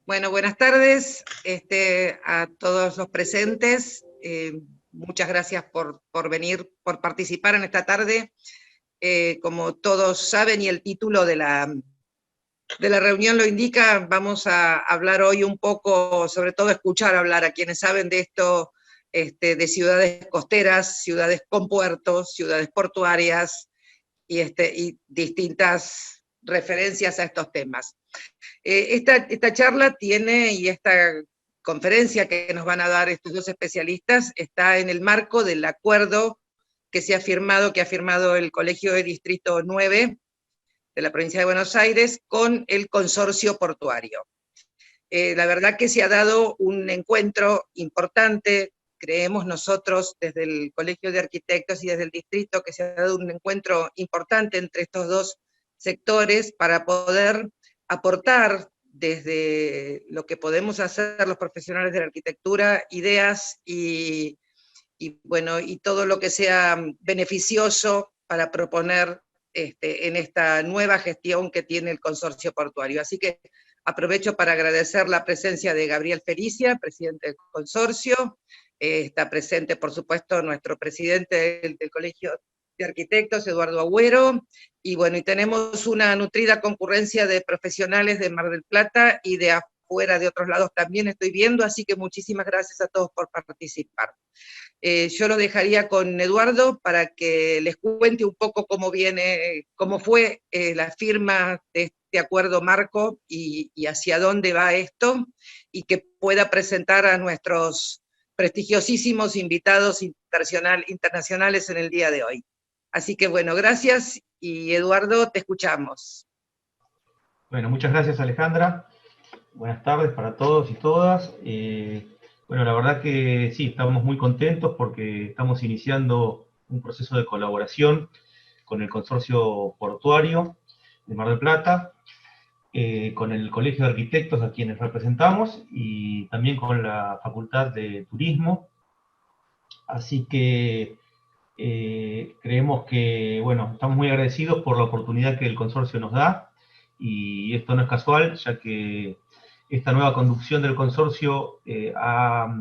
Bueno, buenas tardes a todos los presentes. Muchas gracias por venir, por participar en esta tarde. Como todos saben y el título de la reunión lo indica, vamos a hablar hoy un poco, sobre todo escuchar hablar a quienes saben de esto, de ciudades costeras, ciudades con puertos, ciudades portuarias y distintas referencias a estos temas. Esta charla tiene, y esta conferencia que nos van a dar estos dos especialistas, está en el marco del acuerdo que ha firmado el Colegio de Distrito 9 de la provincia de Buenos Aires con el consorcio portuario. La verdad que se ha dado un encuentro importante, creemos nosotros desde el Colegio de Arquitectos y desde el distrito, que se ha dado un encuentro importante entre estos dos sectores para poder aportar desde lo que podemos hacer los profesionales de la arquitectura, ideas y todo lo que sea beneficioso para proponer en esta nueva gestión que tiene el consorcio portuario. Así que aprovecho para agradecer la presencia de Gabriel Felicia, presidente del consorcio. Está presente, por supuesto, nuestro presidente del Colegio de Arquitectos, Eduardo Agüero, y bueno, y tenemos una nutrida concurrencia de profesionales de Mar del Plata y de afuera, de otros lados también estoy viendo, así que muchísimas gracias a todos por participar. Yo lo dejaría con Eduardo para que les cuente un poco cómo fue la firma de este acuerdo marco y hacia dónde va esto, y que pueda presentar a nuestros prestigiosísimos invitados internacionales en el día de hoy. Así que bueno, gracias, y Eduardo, te escuchamos. Bueno, muchas gracias, Alejandra. Buenas tardes para todos y todas. Bueno, la verdad que sí, estamos muy contentos porque estamos iniciando un proceso de colaboración con el consorcio portuario de Mar del Plata, con el Colegio de Arquitectos a quienes representamos y también con la Facultad de Turismo. Así que creemos que, bueno, estamos muy agradecidos por la oportunidad que el consorcio nos da, y esto no es casual, ya que esta nueva conducción del consorcio ha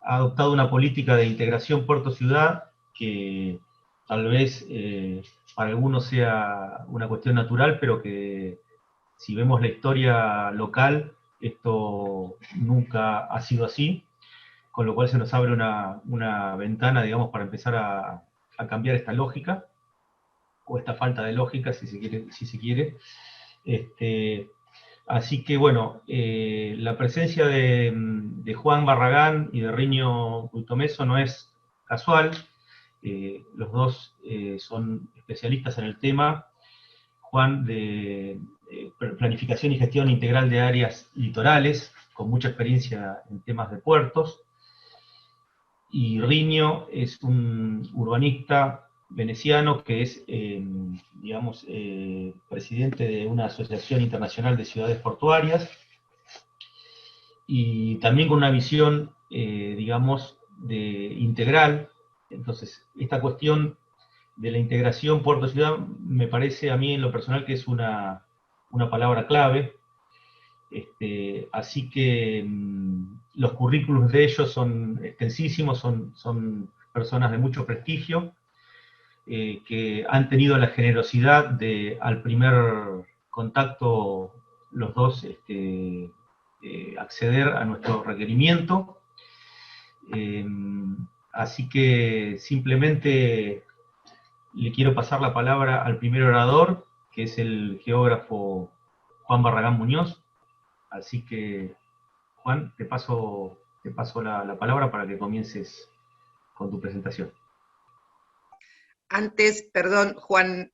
adoptado una política de integración puerto-ciudad que tal vez para algunos sea una cuestión natural, pero que si vemos la historia local, esto nunca ha sido así, con lo cual se nos abre una ventana, digamos, para empezar a cambiar esta lógica, o esta falta de lógica, si se quiere. Así que, bueno, la presencia de Juan Barragán y de Riño Buitomeso no es casual. Los dos son especialistas en el tema. Juan de planificación y gestión integral de áreas litorales, con mucha experiencia en temas de puertos, y Riño es un urbanista veneciano que es, digamos, presidente de una asociación internacional de ciudades portuarias, y también con una visión, digamos, integral. Entonces, esta cuestión de la integración puerto-ciudad me parece a mí en lo personal que es una palabra clave. Así que los currículos de ellos son extensísimos, son personas de mucho prestigio, que han tenido la generosidad de, al primer contacto, los dos acceder a nuestro requerimiento. Así que simplemente le quiero pasar la palabra al primer orador, que es el geógrafo Juan Barragán Muñoz. Así que, Juan, te paso la palabra para que comiences con tu presentación. Perdón, Juan,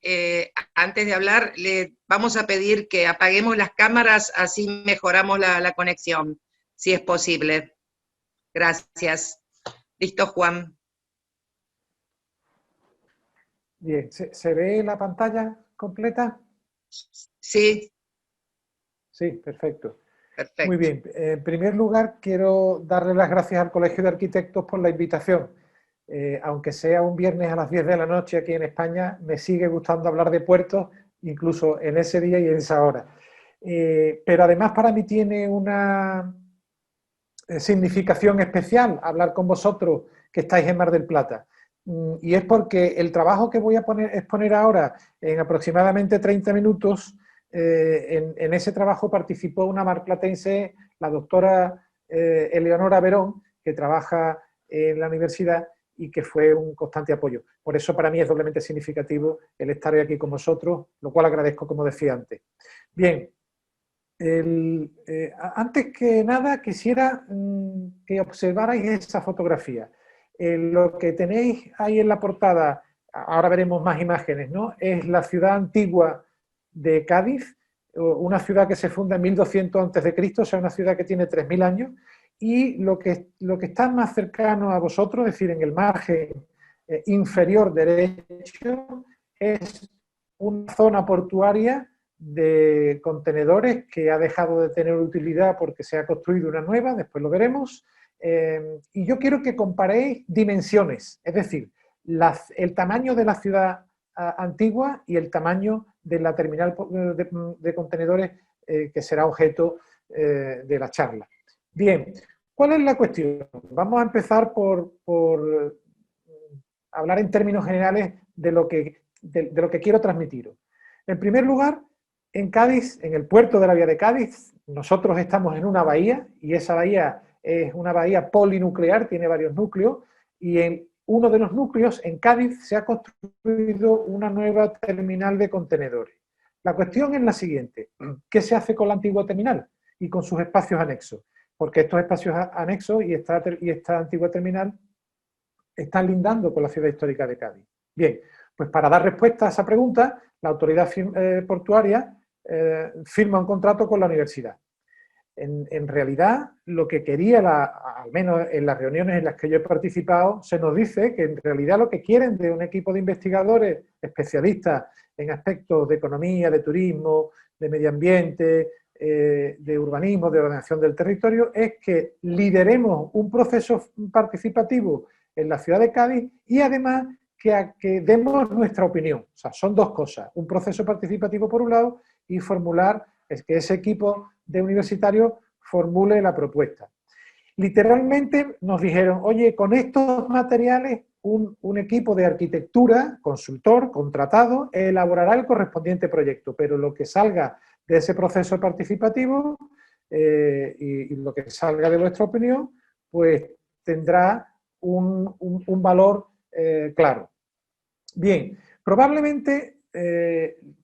antes de hablar, le vamos a pedir que apaguemos las cámaras, así mejoramos la conexión, si es posible. Gracias. Listo, Juan. Bien, ¿se ve la pantalla completa? Sí. Sí, perfecto. Perfecto. Muy bien. En primer lugar, quiero darle las gracias al Colegio de Arquitectos por la invitación. Aunque sea un viernes a las 10 de la noche aquí en España, me sigue gustando hablar de puertos, incluso en ese día y en esa hora. pero además para mí tiene una significación especial hablar con vosotros que estáis en Mar del Plata. Y es porque el trabajo que voy a exponer ahora en aproximadamente 30 minutos, en ese trabajo participó una marplatense, la doctora Eleonora Verón, que trabaja en la universidad y que fue un constante apoyo. Por eso para mí es doblemente significativo el estar hoy aquí con vosotros, lo cual agradezco, como decía antes. Bien, antes que nada quisiera que observarais esa fotografía. Lo que tenéis ahí en la portada, ahora veremos más imágenes, ¿no? Es la ciudad antigua de Cádiz, una ciudad que se funda en 1200 a.C., o sea, una ciudad que tiene 3000 años, y lo que está más cercano a vosotros, es decir, en el margen inferior derecho, es una zona portuaria de contenedores que ha dejado de tener utilidad porque se ha construido una nueva, después lo veremos, y yo quiero que comparéis dimensiones, es decir, el tamaño de la ciudad antigua y el tamaño de la terminal de contenedores que será objeto de la charla. Bien, ¿cuál es la cuestión? Vamos a empezar por hablar en términos generales de lo que quiero transmitiros. En primer lugar, en Cádiz, en el puerto de la Vía de Cádiz, nosotros estamos en una bahía, y esa bahía es una bahía polinuclear, tiene varios núcleos, y en uno de los núcleos, en Cádiz, se ha construido una nueva terminal de contenedores. La cuestión es la siguiente: ¿qué se hace con la antigua terminal y con sus espacios anexos? Porque estos espacios anexos y esta antigua terminal están lindando con la ciudad histórica de Cádiz. Bien, pues para dar respuesta a esa pregunta, la autoridad portuaria firma un contrato con la universidad. En realidad, lo que quería, al menos en las reuniones en las que yo he participado, se nos dice que en realidad lo que quieren de un equipo de investigadores especialistas en aspectos de economía, de turismo, de medio ambiente, de urbanismo, de ordenación del territorio, es que lideremos un proceso participativo en la ciudad de Cádiz y además que demos nuestra opinión. O sea, son dos cosas: un proceso participativo por un lado y formular, es que ese equipo de universitarios formule la propuesta. Literalmente nos dijeron: oye, con estos materiales un equipo de arquitectura, consultor, contratado, elaborará el correspondiente proyecto, pero lo que salga de ese proceso participativo y lo que salga de vuestra opinión, pues tendrá un valor claro. Bien, probablemente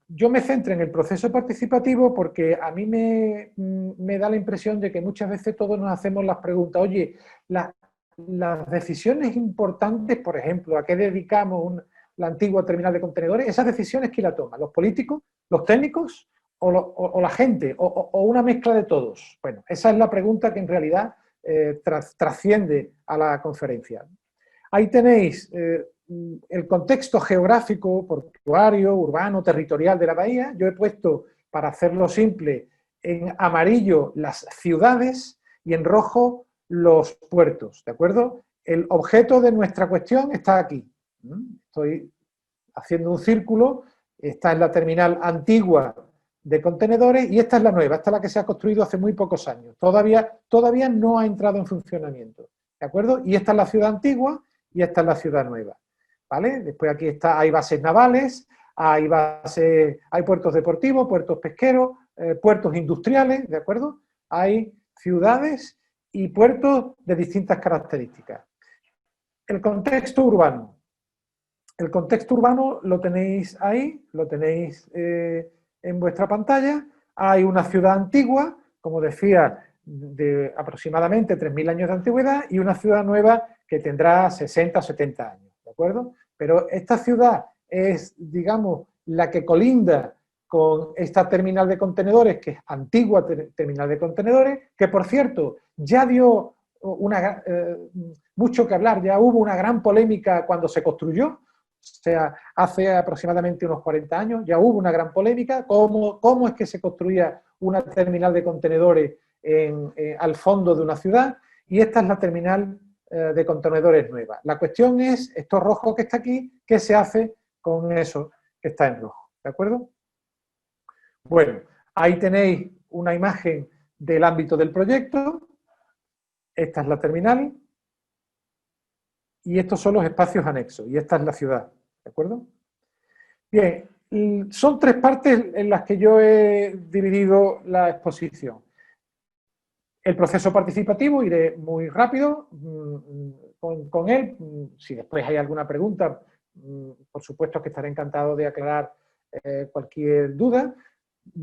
yo me centro en el proceso participativo porque a mí me da la impresión de que muchas veces todos nos hacemos las preguntas: oye, las decisiones importantes, por ejemplo, ¿a qué dedicamos la antigua terminal de contenedores? ¿Esas decisiones quién la toma? ¿Los políticos? ¿Los técnicos? ¿O la gente? ¿O una mezcla de todos? Bueno, esa es la pregunta que en realidad trasciende a la conferencia. Ahí tenéis el contexto geográfico, portuario, urbano, territorial de la bahía. Yo he puesto, para hacerlo simple, en amarillo las ciudades y en rojo los puertos, ¿de acuerdo? El objeto de nuestra cuestión está aquí. Estoy haciendo un círculo. Esta es la terminal antigua de contenedores y esta es la nueva, esta es la que se ha construido hace muy pocos años. Todavía no ha entrado en funcionamiento, ¿de acuerdo? Y esta es la ciudad antigua y esta es la ciudad nueva, ¿vale? Después aquí hay bases navales, hay puertos deportivos, puertos pesqueros, puertos industriales, ¿de acuerdo? Hay ciudades y puertos de distintas características. El contexto urbano. El contexto urbano lo tenéis ahí, lo tenéis en vuestra pantalla. Hay una ciudad antigua, como decía, de aproximadamente 3000 años de antigüedad, y una ciudad nueva que tendrá 60 o 70 años, ¿de acuerdo? Pero esta ciudad es, digamos, la que colinda con esta terminal de contenedores, que es antigua terminal de contenedores, que por cierto ya dio mucho que hablar, ya hubo una gran polémica cuando se construyó. O sea, hace aproximadamente unos 40 años ya hubo una gran polémica, cómo es que se construía una terminal de contenedores al fondo de una ciudad, y esta es la terminal de contenedores nueva. La cuestión es, esto rojo que está aquí, ¿qué se hace con eso que está en rojo? ¿De acuerdo? Bueno, Ahí tenéis una imagen del ámbito del proyecto. Esta es la terminal. Y estos son los espacios anexos. Y esta es la ciudad. ¿De acuerdo? Bien, son tres partes en las que yo he dividido la exposición. El proceso participativo, iré muy rápido con él. Si después hay alguna pregunta, por supuesto que estaré encantado de aclarar cualquier duda.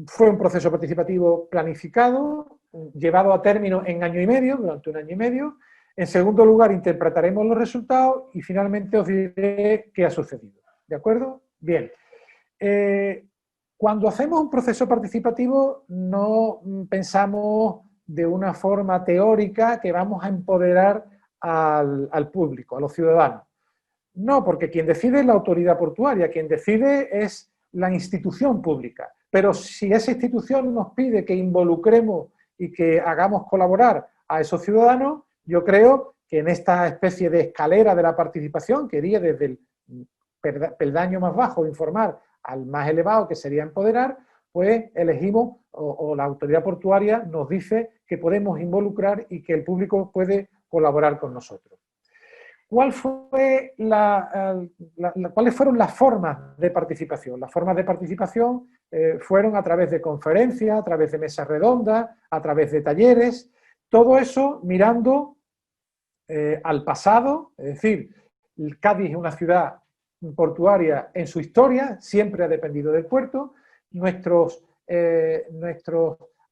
Fue un proceso participativo planificado, llevado a término en año y medio, durante un año y medio. En segundo lugar, interpretaremos los resultados y finalmente os diré qué ha sucedido. ¿De acuerdo? Bien. Cuando hacemos un proceso participativo no pensamos de una forma teórica que vamos a empoderar al público, a los ciudadanos. No, porque quien decide es la autoridad portuaria, quien decide es la institución pública. Pero si esa institución nos pide que involucremos y que hagamos colaborar a esos ciudadanos, yo creo que en esta especie de escalera de la participación, que iría desde el peldaño más bajo, informar, al más elevado, que sería empoderar, pues elegimos, o la autoridad portuaria nos dice que podemos involucrar y que el público puede colaborar con nosotros. ¿Cuáles fueron las formas de participación? Las formas de participación fueron a través de conferencias, a través de mesas redondas, a través de talleres, todo eso mirando al pasado, es decir, Cádiz es una ciudad portuaria en su historia, siempre ha dependido del puerto, nuestros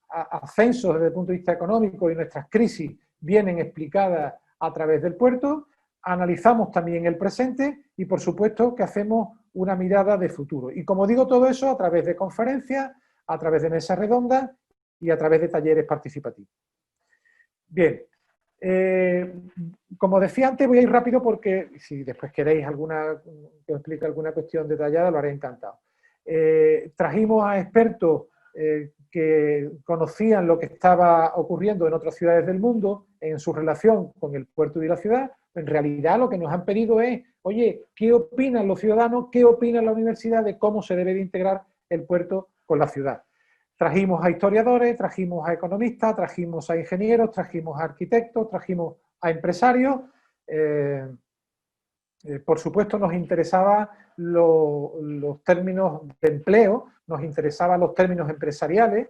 ascensos desde el punto de vista económico y nuestras crisis vienen explicadas a través del puerto, analizamos también el presente y por supuesto que hacemos una mirada de futuro. Y como digo, todo eso a través de conferencias, a través de mesas redondas y a través de talleres participativos. Bien, como decía antes, voy a ir rápido porque si después queréis que os explique alguna cuestión detallada, lo haré encantado. Trajimos a expertos que conocían lo que estaba ocurriendo en otras ciudades del mundo en su relación con el puerto y la ciudad. En realidad lo que nos han pedido es, oye, ¿qué opinan los ciudadanos? ¿Qué opina la universidad de cómo se debe de integrar el puerto con la ciudad? Trajimos a historiadores, trajimos a economistas, trajimos a ingenieros, trajimos a arquitectos, trajimos a empresarios. Por supuesto nos interesaban los términos de empleo, nos interesaban los términos empresariales,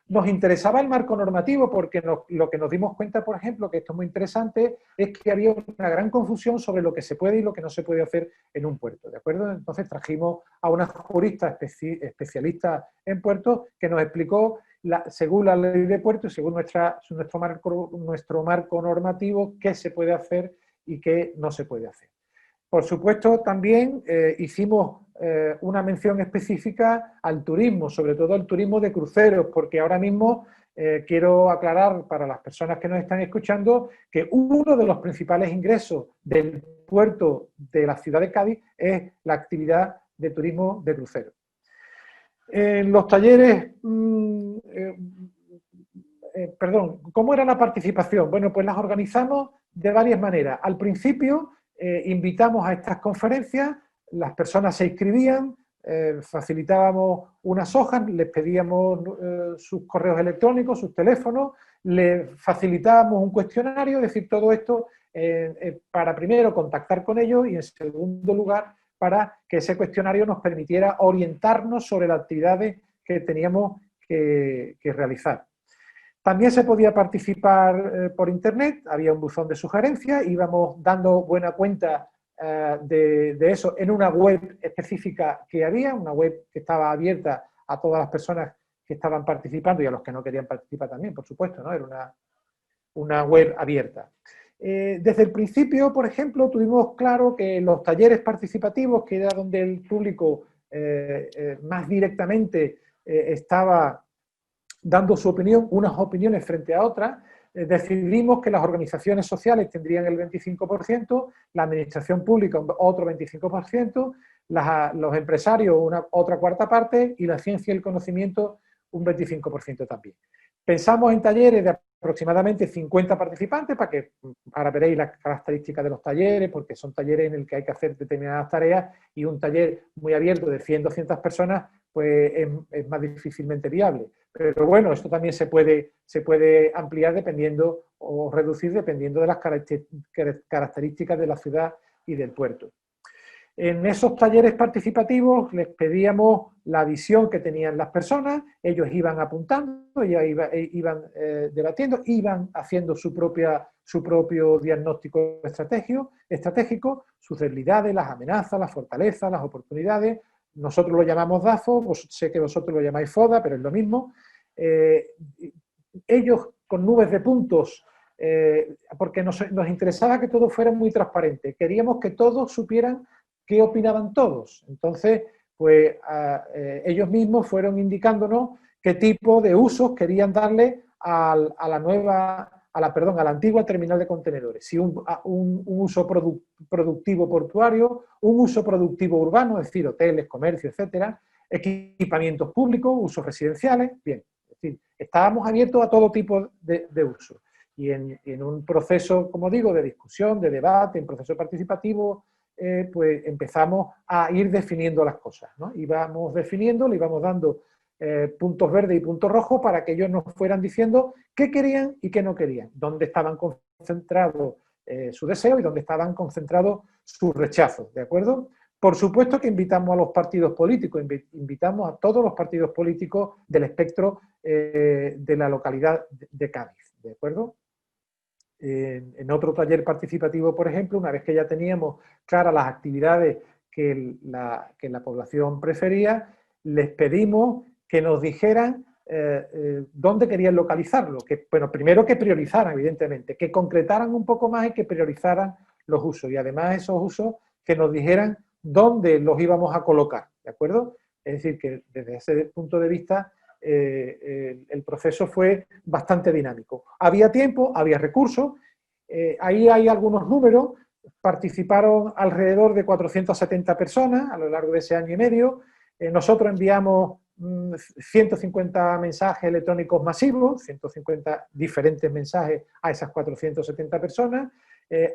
nos interesaba el marco normativo porque lo que nos dimos cuenta, por ejemplo, que esto es muy interesante, es que había una gran confusión sobre lo que se puede y lo que no se puede hacer en un puerto, ¿de acuerdo? Entonces trajimos a una jurista especialista en puertos que nos explicó, según la ley de puertos y según nuestro marco normativo, qué se puede hacer y qué no se puede hacer. Por supuesto, también hicimos una mención específica al turismo, sobre todo al turismo de cruceros, porque ahora mismo quiero aclarar para las personas que nos están escuchando que uno de los principales ingresos del puerto de la ciudad de Cádiz es la actividad de turismo de cruceros. En los talleres, ¿cómo era la participación? Bueno, pues las organizamos de varias maneras. Al principio invitamos a estas conferencias, las personas se inscribían, facilitábamos unas hojas, les pedíamos sus correos electrónicos, sus teléfonos, les facilitábamos un cuestionario, es decir, todo esto para primero contactar con ellos y en segundo lugar para que ese cuestionario nos permitiera orientarnos sobre las actividades que teníamos que realizar. También se podía participar por internet, había un buzón de sugerencias, íbamos dando buena cuenta de eso en una web específica que había, una web que estaba abierta a todas las personas que estaban participando y a los que no querían participar también, por supuesto, ¿no? Era una web abierta. Desde el principio, por ejemplo, tuvimos claro que los talleres participativos, que era donde el público más directamente estaba dando su opinión, unas opiniones frente a otras, decidimos que las organizaciones sociales tendrían el 25%, la administración pública otro 25%, los empresarios otra cuarta parte y la ciencia y el conocimiento un 25% también. Pensamos en talleres de aproximadamente 50 participantes, para veréis las características de los talleres, porque son talleres en el que hay que hacer determinadas tareas, y un taller muy abierto de 100, 200 personas, pues es más difícilmente viable. Pero bueno, esto también se puede ampliar dependiendo o reducir dependiendo de las características de la ciudad y del puerto. En esos talleres participativos les pedíamos la visión que tenían las personas, ellos iban apuntando, ellos iban debatiendo, iban haciendo su propio diagnóstico estratégico, sus debilidades, las amenazas, las fortalezas, las oportunidades. Nosotros lo llamamos DAFO, sé que vosotros lo llamáis FODA, pero es lo mismo. Ellos con nubes de puntos, porque nos interesaba que todo fuera muy transparente, queríamos que todos supieran qué opinaban todos. Entonces, pues ellos mismos fueron indicándonos qué tipo de usos querían darle a la antigua terminal de contenedores. Si un uso productivo portuario, un uso productivo urbano, es decir, hoteles, comercio, etcétera, equipamientos públicos, usos residenciales, bien. Es decir, estábamos abiertos a todo tipo de usos. Y en un proceso, como digo, de discusión, de debate, en proceso participativo, pues empezamos a ir definiendo las cosas, ¿no? Íbamos definiendo, le íbamos dando puntos verdes y puntos rojos para que ellos nos fueran diciendo qué querían y qué no querían, dónde estaban concentrados su deseo y dónde estaban concentrados sus rechazos, ¿de acuerdo? Por supuesto que invitamos a los partidos políticos, invitamos a todos los partidos políticos del espectro de la localidad de Cádiz, ¿de acuerdo? En otro taller participativo, por ejemplo, una vez que ya teníamos claras las actividades que la población prefería, les pedimos que nos dijeran dónde querían localizarlo. Bueno, primero que priorizaran, evidentemente, que concretaran un poco más y que priorizaran los usos. Y además esos usos que nos dijeran dónde los íbamos a colocar, ¿de acuerdo? Es decir, que desde ese punto de vista el proceso fue bastante dinámico. Había tiempo, había recursos, ahí hay algunos números, participaron alrededor de 470 personas a lo largo de ese año y medio, nosotros enviamos 150 mensajes electrónicos masivos, 150 diferentes mensajes a esas 470 personas,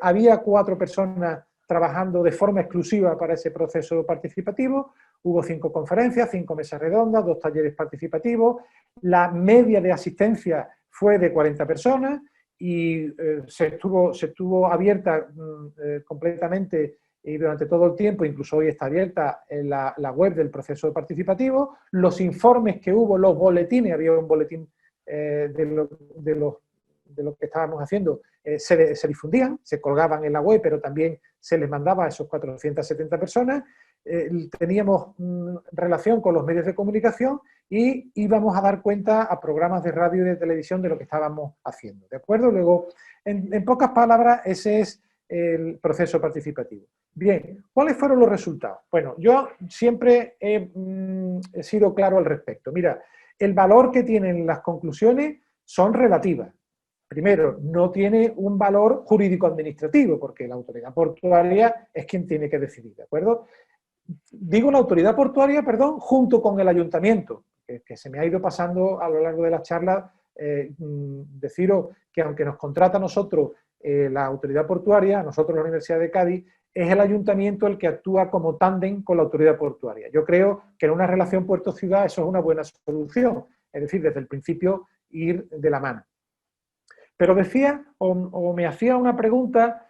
había 4 personas trabajando de forma exclusiva para ese proceso participativo, hubo 5 conferencias, 5 mesas redondas, 2 talleres participativos, la media de asistencia fue de 40 personas y se estuvo abierta completamente y durante todo el tiempo, incluso hoy está abierta la web del proceso participativo, los informes que hubo, los boletines, había un boletín de lo que estábamos haciendo, se difundían, se colgaban en la web, pero también se les mandaba a esos 470 personas, teníamos relación con los medios de comunicación y íbamos a dar cuenta a programas de radio y de televisión de lo que estábamos haciendo, ¿de acuerdo? Luego, en pocas palabras, ese es el proceso participativo. Bien, ¿cuáles fueron los resultados? Bueno, yo siempre he sido claro al respecto. Mira, el valor que tienen las conclusiones son relativas. Primero, no tiene un valor jurídico-administrativo, porque la autoridad portuaria es quien tiene que decidir, ¿de acuerdo? Digo la autoridad portuaria, perdón, junto con el ayuntamiento, que se me ha ido pasando a lo largo de la charla, deciros que aunque nos contrata a nosotros la autoridad portuaria, a nosotros la Universidad de Cádiz, es el ayuntamiento el que actúa como tándem con la autoridad portuaria. Yo creo que en una relación puerto-ciudad eso es una buena solución, es decir, desde el principio ir de la mano. Pero decía, o me hacía una pregunta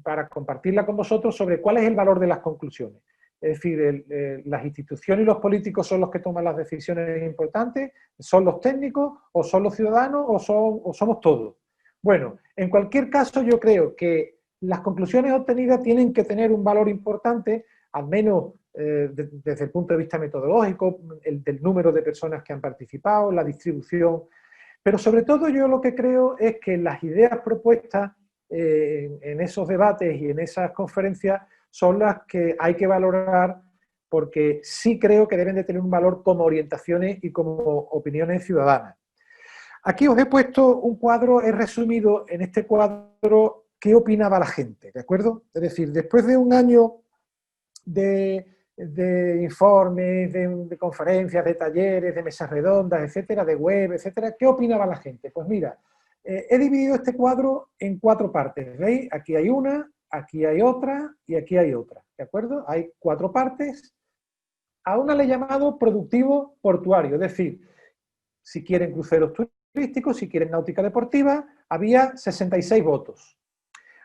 para compartirla con vosotros sobre cuál es el valor de las conclusiones. Es decir, las instituciones y los políticos son los que toman las decisiones importantes, son los técnicos, o son los ciudadanos, o somos todos. Bueno, en cualquier caso yo creo que las conclusiones obtenidas tienen que tener un valor importante, al menos desde el punto de vista metodológico, del número de personas que han participado, la distribución. Pero sobre todo yo lo que creo es que las ideas propuestas en esos debates y en esas conferencias son las que hay que valorar porque sí creo que deben de tener un valor como orientaciones y como opiniones ciudadanas. Aquí os he puesto un cuadro, he resumido en este cuadro qué opinaba la gente, ¿de acuerdo? Es decir, después de un año de informes, de conferencias, de talleres, de mesas redondas, etcétera, de web, etcétera, ¿qué opinaba la gente? Pues mira, he dividido este cuadro en 4 partes, ¿veis? Aquí hay una, aquí hay otra y aquí hay otra, ¿de acuerdo? Hay 4 partes a una le he llamado productivo portuario, es decir, si quieren cruceros turísticos, si quieren náutica deportiva, había 66 votos.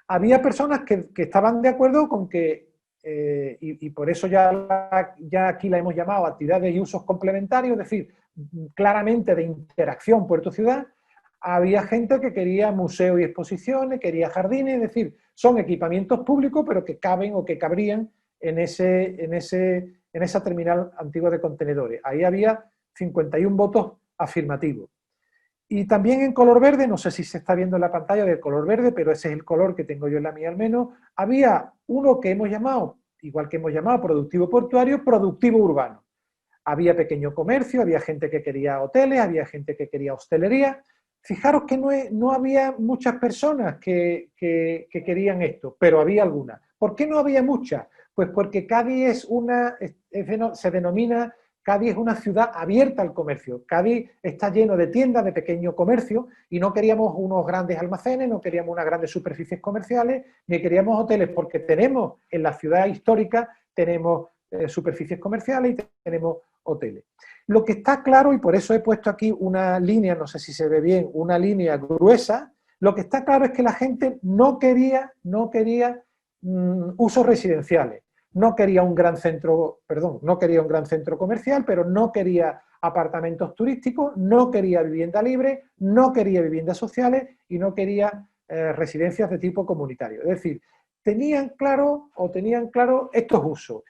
Había personas que estaban de acuerdo con que, y por eso ya aquí la hemos llamado actividades y usos complementarios, es decir, claramente de interacción puerto-ciudad. Había gente que quería museos y exposiciones, quería jardines, es decir, son equipamientos públicos, pero que caben o que cabrían en esa terminal antigua de contenedores. Ahí había 51 votos afirmativos. Y también en color verde, no sé si se está viendo en la pantalla del color verde, pero ese es el color que tengo yo en la mía al menos, había uno que hemos llamado, igual que hemos llamado productivo portuario, productivo urbano. Había pequeño comercio, había gente que quería hoteles, había gente que quería hostelería. Fijaros que no había muchas personas que querían esto, pero había algunas. ¿Por qué no había muchas? Pues porque Cádiz se denomina, Cádiz es una ciudad abierta al comercio. Cádiz está lleno de tiendas de pequeño comercio y no queríamos unos grandes almacenes, no queríamos unas grandes superficies comerciales, ni queríamos hoteles, porque tenemos en la ciudad histórica, tenemos superficies comerciales y tenemos hoteles. Lo que está claro, y por eso he puesto aquí una línea, no sé si se ve bien, una línea gruesa, lo que está claro es que la gente no quería usos residenciales. No quería un gran centro, no quería un gran centro comercial, pero no quería apartamentos turísticos, no quería vivienda libre, no quería viviendas sociales y no quería residencias de tipo comunitario. Es decir, tenían claro estos usos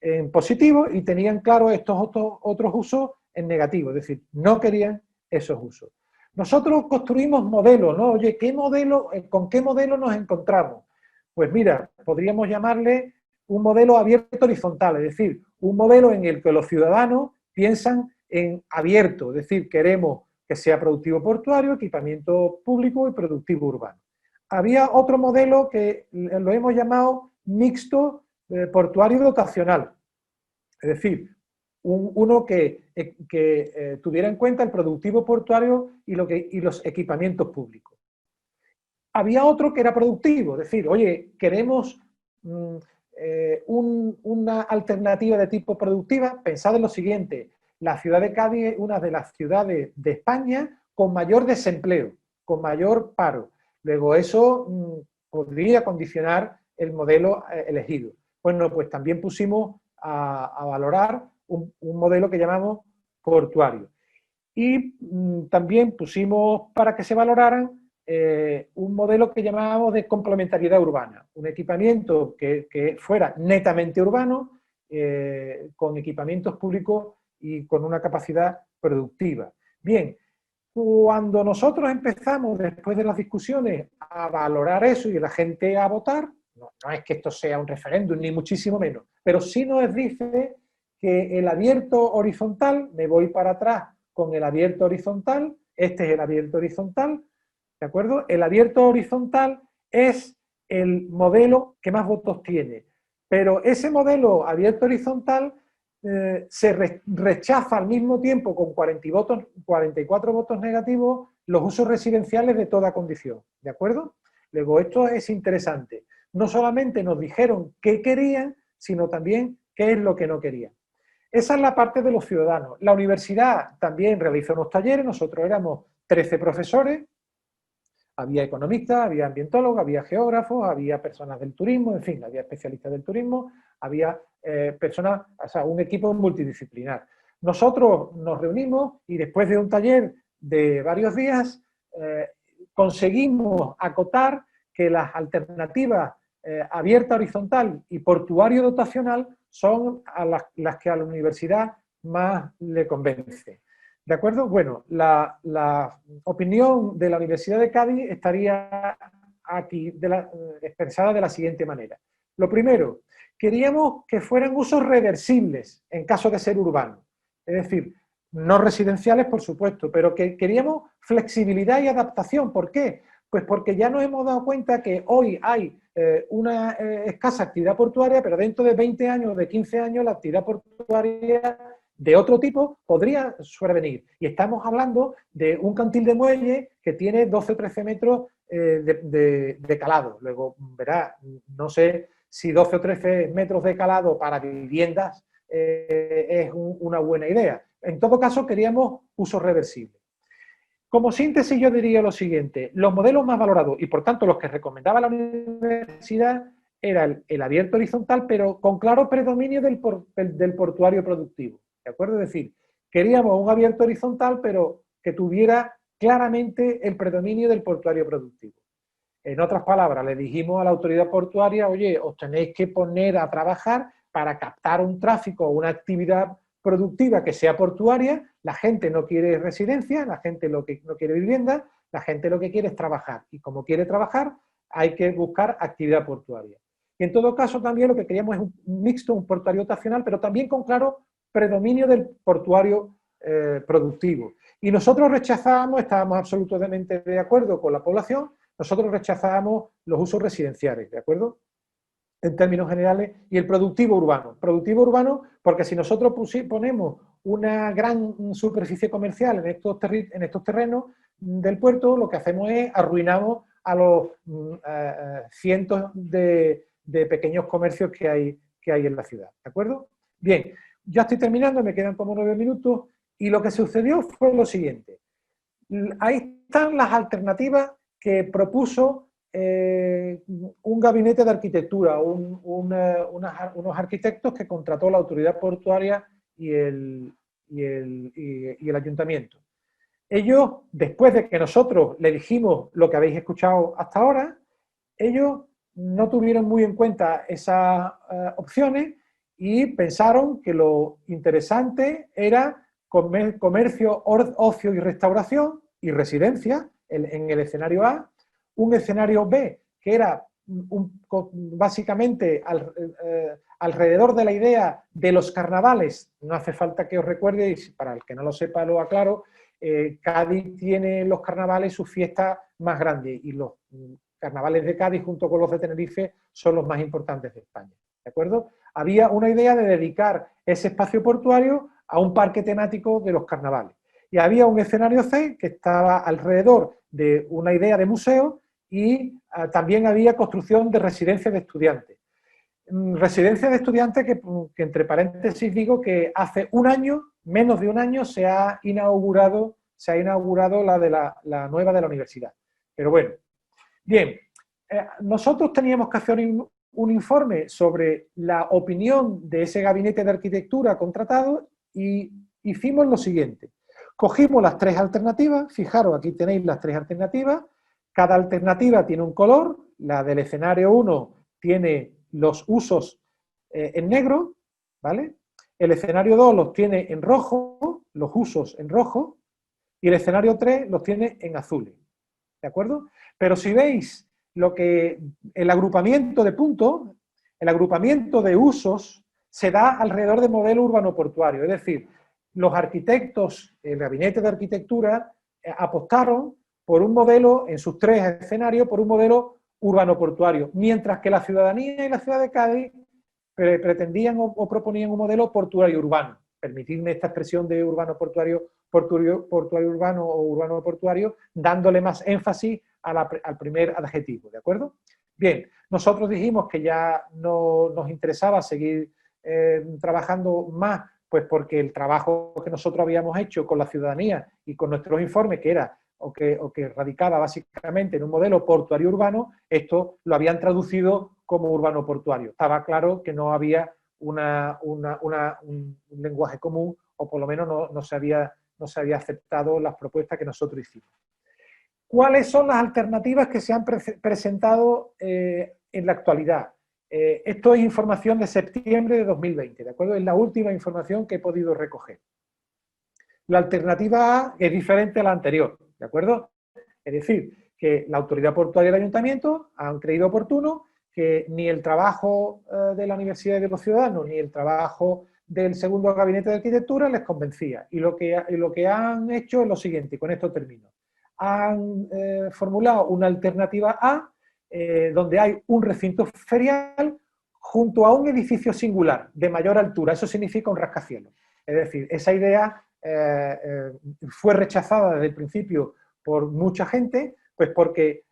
en positivo y tenían claro estos otros usos en negativo, es decir, no querían esos usos. Nosotros construimos modelos, ¿no? Oye, ¿con qué modelo nos encontramos? Pues mira, podríamos llamarle un modelo abierto horizontal, es decir, un modelo en el que los ciudadanos piensan en abierto, es decir, queremos que sea productivo portuario, equipamiento público y productivo urbano. Había otro modelo que lo hemos llamado mixto portuario dotacional, es decir, uno que tuviera en cuenta el productivo portuario y los equipamientos públicos. Había otro que era productivo, es decir, oye, queremos una alternativa de tipo productiva. Pensad en lo siguiente, la ciudad de Cádiz es una de las ciudades de España con mayor desempleo, con mayor paro. Luego eso podría condicionar el modelo elegido. Bueno, pues también pusimos a valorar un modelo que llamamos portuario. Y también pusimos para que se valoraran un modelo que llamábamos de complementariedad urbana, un equipamiento que fuera netamente urbano, con equipamientos públicos y con una capacidad productiva. Bien, cuando nosotros empezamos, después de las discusiones, a valorar eso y la gente a votar, no es que esto sea un referéndum, ni muchísimo menos, pero sí nos dice que el abierto horizontal, me voy para atrás con el abierto horizontal, este es el abierto horizontal, ¿de acuerdo? El abierto horizontal es el modelo que más votos tiene, pero ese modelo abierto horizontal se rechaza al mismo tiempo con 44 votos negativos los usos residenciales de toda condición, ¿de acuerdo? Luego, esto es interesante. No solamente nos dijeron qué querían, sino también qué es lo que no querían. Esa es la parte de los ciudadanos. La universidad también realizó unos talleres, nosotros éramos 13 profesores, había economistas, había ambientólogos, había geógrafos, había personas del turismo, en fin, había especialistas del turismo, había personas, o sea, un equipo multidisciplinar. Nosotros nos reunimos y después de un taller de varios días conseguimos acotar que las alternativas abierta horizontal y portuario dotacional son las que a la universidad más le convence. ¿De acuerdo? Bueno, la opinión de la Universidad de Cádiz estaría aquí expresada de la siguiente manera. Lo primero, queríamos que fueran usos reversibles en caso de ser urbanos. Es decir, no residenciales, por supuesto, pero que queríamos flexibilidad y adaptación. ¿Por qué? Pues porque ya nos hemos dado cuenta que hoy hay una escasa actividad portuaria, pero dentro de 20 años o de 15 años la actividad portuaria de otro tipo podría sobrevenir. Y estamos hablando de un cantil de muelle que tiene 12 o 13 metros de calado. Luego, verá, no sé si 12 o 13 metros de calado para viviendas es una buena idea. En todo caso, queríamos uso reversible. Como síntesis yo diría lo siguiente: los modelos más valorados y por tanto los que recomendaba la universidad era el abierto horizontal, pero con claro predominio del portuario productivo, ¿de acuerdo? Es decir, queríamos un abierto horizontal, pero que tuviera claramente el predominio del portuario productivo. En otras palabras, le dijimos a la autoridad portuaria: oye, os tenéis que poner a trabajar para captar un tráfico o una actividad productiva que sea portuaria. La gente no quiere residencia, la gente no quiere vivienda, la gente lo que quiere es trabajar. Y como quiere trabajar, hay que buscar actividad portuaria. Y en todo caso, también lo que queríamos es un mixto, un portuario estacional, pero también con claro predominio del portuario productivo. Y nosotros rechazábamos, estábamos absolutamente de acuerdo con la población, nosotros rechazábamos los usos residenciales, ¿de acuerdo? En términos generales, y el productivo urbano. Productivo urbano porque si nosotros ponemos una gran superficie comercial en estos terrenos del puerto, lo que hacemos es arruinamos a los cientos de pequeños comercios que hay en la ciudad, ¿de acuerdo? Bien, ya estoy terminando, me quedan como 9 minutos, y lo que sucedió fue lo siguiente. Ahí están las alternativas que propuso un gabinete de arquitectura, unos arquitectos que contrató la autoridad portuaria y el ayuntamiento. Ellos, después de que nosotros le dijimos lo que habéis escuchado hasta ahora, ellos no tuvieron muy en cuenta esas opciones y pensaron que lo interesante era comercio, ocio y restauración y residencia en el escenario A, un escenario B que era básicamente alrededor de la idea de los carnavales. No hace falta que os recuerde, y para el que no lo sepa lo aclaro, Cádiz tiene los carnavales su fiesta más grande y los carnavales de Cádiz junto con los de Tenerife son los más importantes de España, ¿de acuerdo? Había una idea de dedicar ese espacio portuario a un parque temático de los carnavales. Y había un escenario C que estaba alrededor de una idea de museo y también había construcción de residencias de estudiantes. Residencias de estudiantes que entre paréntesis digo que hace un año, menos de un año, se ha inaugurado la nueva de la universidad. Pero bueno, bien, nosotros teníamos que hacer un informe sobre la opinión de ese gabinete de arquitectura contratado y hicimos lo siguiente. Cogimos las 3 alternativas, fijaros, aquí tenéis las 3 alternativas, cada alternativa tiene un color, la del escenario 1 tiene los usos en negro, ¿vale? El escenario 2 los tiene en rojo, los usos en rojo, y el escenario 3 los tiene en azules, ¿de acuerdo? Pero si veis el agrupamiento de puntos, el agrupamiento de usos se da alrededor del modelo urbano-portuario, es decir, los arquitectos, el gabinete de arquitectura, apostaron por un modelo, en sus 3 escenarios, por un modelo urbano-portuario, mientras que la ciudadanía y la ciudad de Cádiz pretendían o proponían un modelo portuario urbano. Permitidme esta expresión de urbano-portuario, portuario urbano o urbano-portuario, dándole más énfasis al primer adjetivo, ¿de acuerdo? Bien, nosotros dijimos que ya no nos interesaba seguir trabajando más, pues porque el trabajo que nosotros habíamos hecho con la ciudadanía y con nuestros informes, que era o que radicaba básicamente en un modelo portuario urbano, esto lo habían traducido como urbano portuario. Estaba claro que no había un lenguaje común, o por lo menos no se había aceptado las propuestas que nosotros hicimos. ¿Cuáles son las alternativas que se han presentado en la actualidad? Esto es información de septiembre de 2020, ¿de acuerdo? Es la última información que he podido recoger. La alternativa A es diferente a la anterior, ¿de acuerdo? Es decir, que la autoridad portuaria y el ayuntamiento han creído oportuno que ni el trabajo de la Universidad de los Ciudadanos ni el trabajo del segundo gabinete de arquitectura les convencía. Y lo que han hecho es lo siguiente, y con esto termino. Han formulado una alternativa A donde hay un recinto ferial junto a un edificio singular de mayor altura. Eso significa un rascacielos. Es decir, esa idea fue rechazada desde el principio por mucha gente, pues porque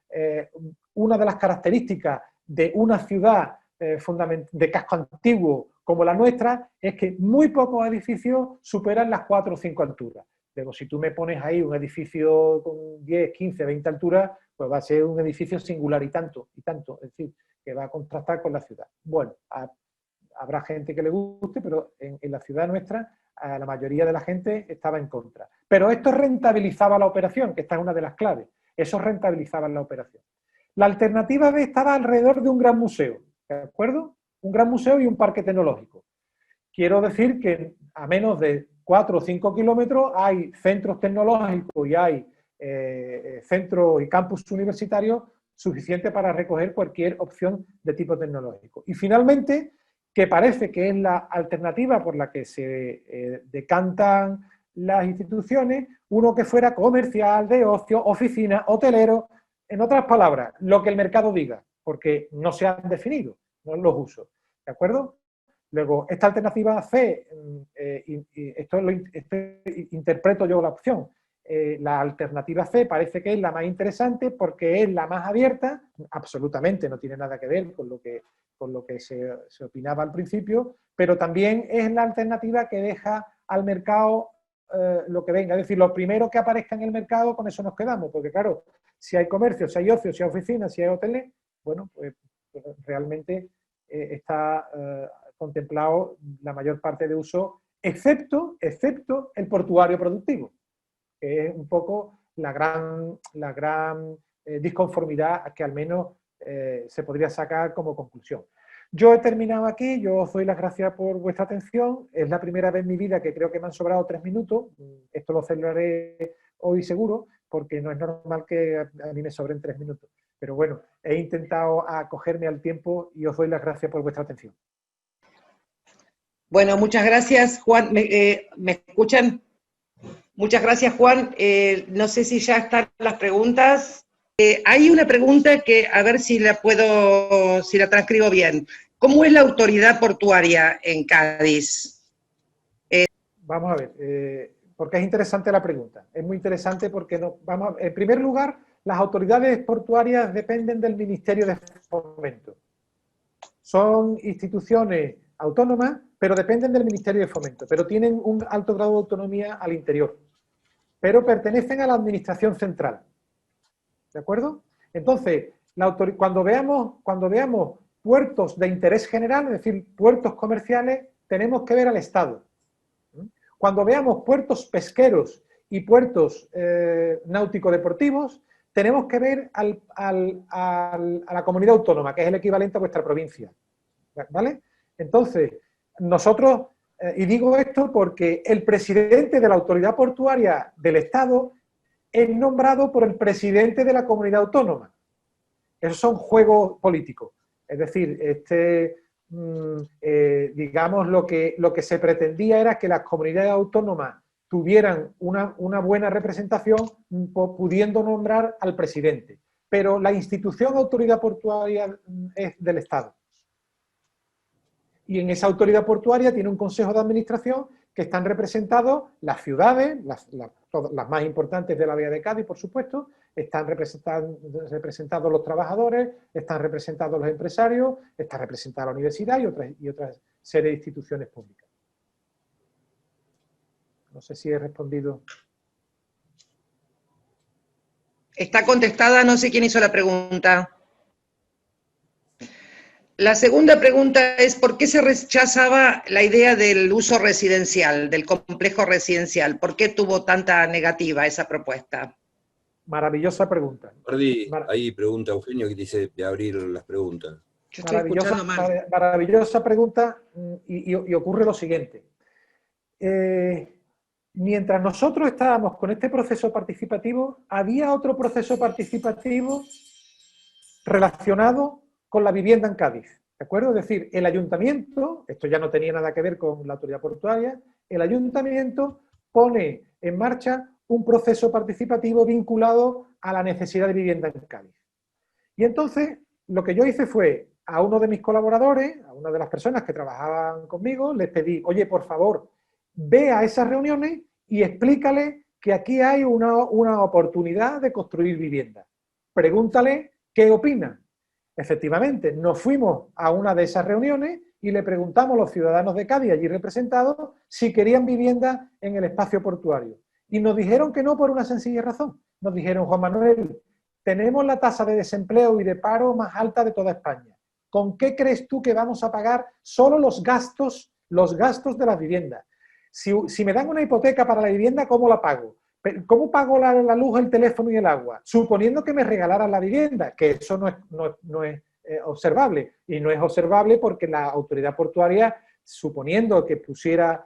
una de las características de una ciudad de casco antiguo como la nuestra, es que muy pocos edificios superan las 4 o 5 alturas. Luego, si tú me pones ahí un edificio con 10, 15, 20 alturas, pues va a ser un edificio singular y tanto, es decir, que va a contrastar con la ciudad. Bueno, habrá gente que le guste, pero en la ciudad nuestra a la mayoría de la gente estaba en contra. Pero esto rentabilizaba la operación, que esta es una de las claves. Eso rentabilizaba la operación. La alternativa B estaba alrededor de un gran museo, ¿de acuerdo? Un gran museo y un parque tecnológico. Quiero decir que a menos de 4 o 5 kilómetros hay centros tecnológicos y hay centros y campus universitarios suficientes para recoger cualquier opción de tipo tecnológico. Y finalmente, que parece que es la alternativa por la que se decantan las instituciones, uno que fuera comercial, de ocio, oficina, hotelero, en otras palabras, lo que el mercado diga, porque no se han definido, no los usos, ¿de acuerdo? Luego, esta alternativa C, esto interpreto yo la opción, la alternativa C parece que es la más interesante porque es la más abierta, absolutamente no tiene nada que ver con lo que se opinaba al principio, pero también es la alternativa que deja al mercado lo que venga. Es decir, lo primero que aparezca en el mercado, con eso nos quedamos, porque claro, si hay comercio, si hay ocio, si hay oficinas, si hay hoteles, bueno, pues realmente está contemplado la mayor parte de uso, excepto el portuario productivo, que es un poco la gran disconformidad que al menos se podría sacar como conclusión. Yo he terminado aquí, yo os doy las gracias por vuestra atención, es la primera vez en mi vida que creo que me han sobrado 3 minutos, esto lo celebraré hoy seguro, porque no es normal que a mí me sobren 3 minutos, pero bueno, he intentado acogerme al tiempo y os doy las gracias por vuestra atención. Bueno, muchas gracias, Juan. ¿Me escuchan? Muchas gracias, Juan. No sé si ya están las preguntas. Hay una pregunta que, a ver si la transcribo bien. ¿Cómo es la autoridad portuaria en Cádiz? Vamos a ver, porque es interesante la pregunta. Es muy interesante porque, en primer lugar, las autoridades portuarias dependen del Ministerio de Fomento. Son instituciones autónomas, pero dependen del Ministerio de Fomento, pero tienen un alto grado de autonomía al interior, pero pertenecen a la Administración Central. ¿De acuerdo? Entonces, cuando veamos puertos de interés general, es decir, puertos comerciales, tenemos que ver al Estado. Cuando veamos puertos pesqueros y puertos náutico-deportivos, tenemos que ver a la comunidad autónoma, que es el equivalente a vuestra provincia. ¿Vale? Entonces, nosotros, y digo esto porque el presidente de la autoridad portuaria del Estado es nombrado por el presidente de la comunidad autónoma. Esos son juegos políticos. Es decir, digamos, lo que se pretendía era que las comunidades autónomas tuvieran una buena representación pudiendo nombrar al presidente. Pero la institución autoridad portuaria es del Estado. Y en esa autoridad portuaria tiene un consejo de administración que están representados las ciudades, las más importantes de la Bahía de Cádiz, por supuesto, están representados los trabajadores, están representados los empresarios, está representada la universidad y otras serie de instituciones públicas. No sé si he respondido. Está contestada, no sé quién hizo la pregunta. La segunda pregunta es, ¿por qué se rechazaba la idea del uso residencial, del complejo residencial? ¿Por qué tuvo tanta negativa esa propuesta? Maravillosa pregunta. Ahí pregunta Eugenio que dice de abrir las preguntas. Yo estoy escuchando mal. Maravillosa pregunta y ocurre lo siguiente. Mientras nosotros estábamos con este proceso participativo, había otro proceso participativo relacionado con la vivienda en Cádiz, ¿de acuerdo? Es decir, el ayuntamiento, esto ya no tenía nada que ver con la autoridad portuaria, el ayuntamiento pone en marcha un proceso participativo vinculado a la necesidad de vivienda en Cádiz. Y entonces, lo que yo hice fue, a uno de mis colaboradores, a una de las personas que trabajaban conmigo, les pedí, oye, por favor, ve a esas reuniones y explícale que aquí hay una oportunidad de construir vivienda. Pregúntale qué opina. Efectivamente, nos fuimos a una de esas reuniones y le preguntamos a los ciudadanos de Cádiz allí representados si querían vivienda en el espacio portuario. Y nos dijeron que no por una sencilla razón. Nos dijeron, Juan Manuel, tenemos la tasa de desempleo y de paro más alta de toda España. ¿Con qué crees tú que vamos a pagar solo los gastos de la vivienda? Si me dan una hipoteca para la vivienda, ¿cómo la pago? ¿Cómo pago la luz, el teléfono y el agua? Suponiendo que me regalaran la vivienda, que eso no es observable. Y no es observable porque la autoridad portuaria, suponiendo que pusiera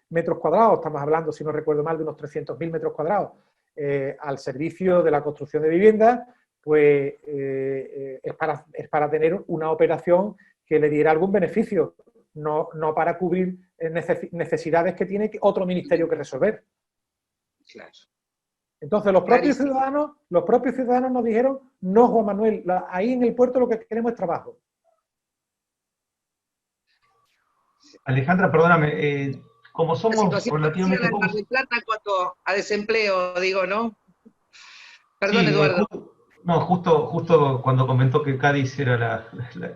metros cuadrados, estamos hablando, si no recuerdo mal, de unos 300.000 metros cuadrados, al servicio de la construcción de viviendas, pues es para tener una operación que le diera algún beneficio. No para cubrir necesidades que tiene otro ministerio que resolver. Claro. Entonces los propios ciudadanos nos dijeron, no, Juan Manuel, ahí en el puerto lo que queremos es trabajo. Alejandra, perdóname, como somos relativamente en Mar del Plata en cuanto a desempleo, digo, ¿no? Perdón, sí, Eduardo. Justo cuando comentó que Cádiz era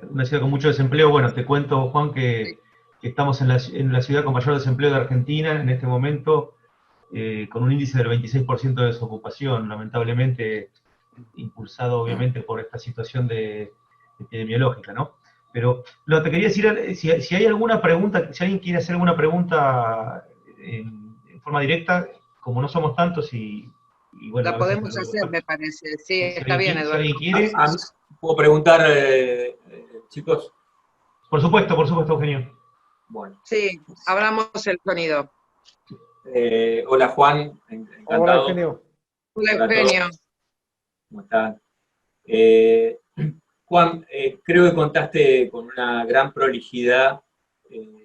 una ciudad con mucho desempleo, bueno, te cuento, Juan, que estamos en la ciudad con mayor desempleo de Argentina en este momento, con un índice del 26% de desocupación, lamentablemente impulsado obviamente por esta situación epidemiológica, ¿no? Pero lo que te quería decir, si hay alguna pregunta, si alguien quiere hacer alguna pregunta en forma directa, como no somos tantos y bueno, la podemos hacer, me parece. Sí, está bien, Eduardo. Si alguien quiere. ¿Puedo preguntar, chicos? Por supuesto, Eugenio. Bueno. Sí, abramos el sonido. Hola, Juan. Encantado. Hola, Eugenio. Hola, Eugenio. ¿Cómo están? Juan, creo que contaste con una gran prolijidad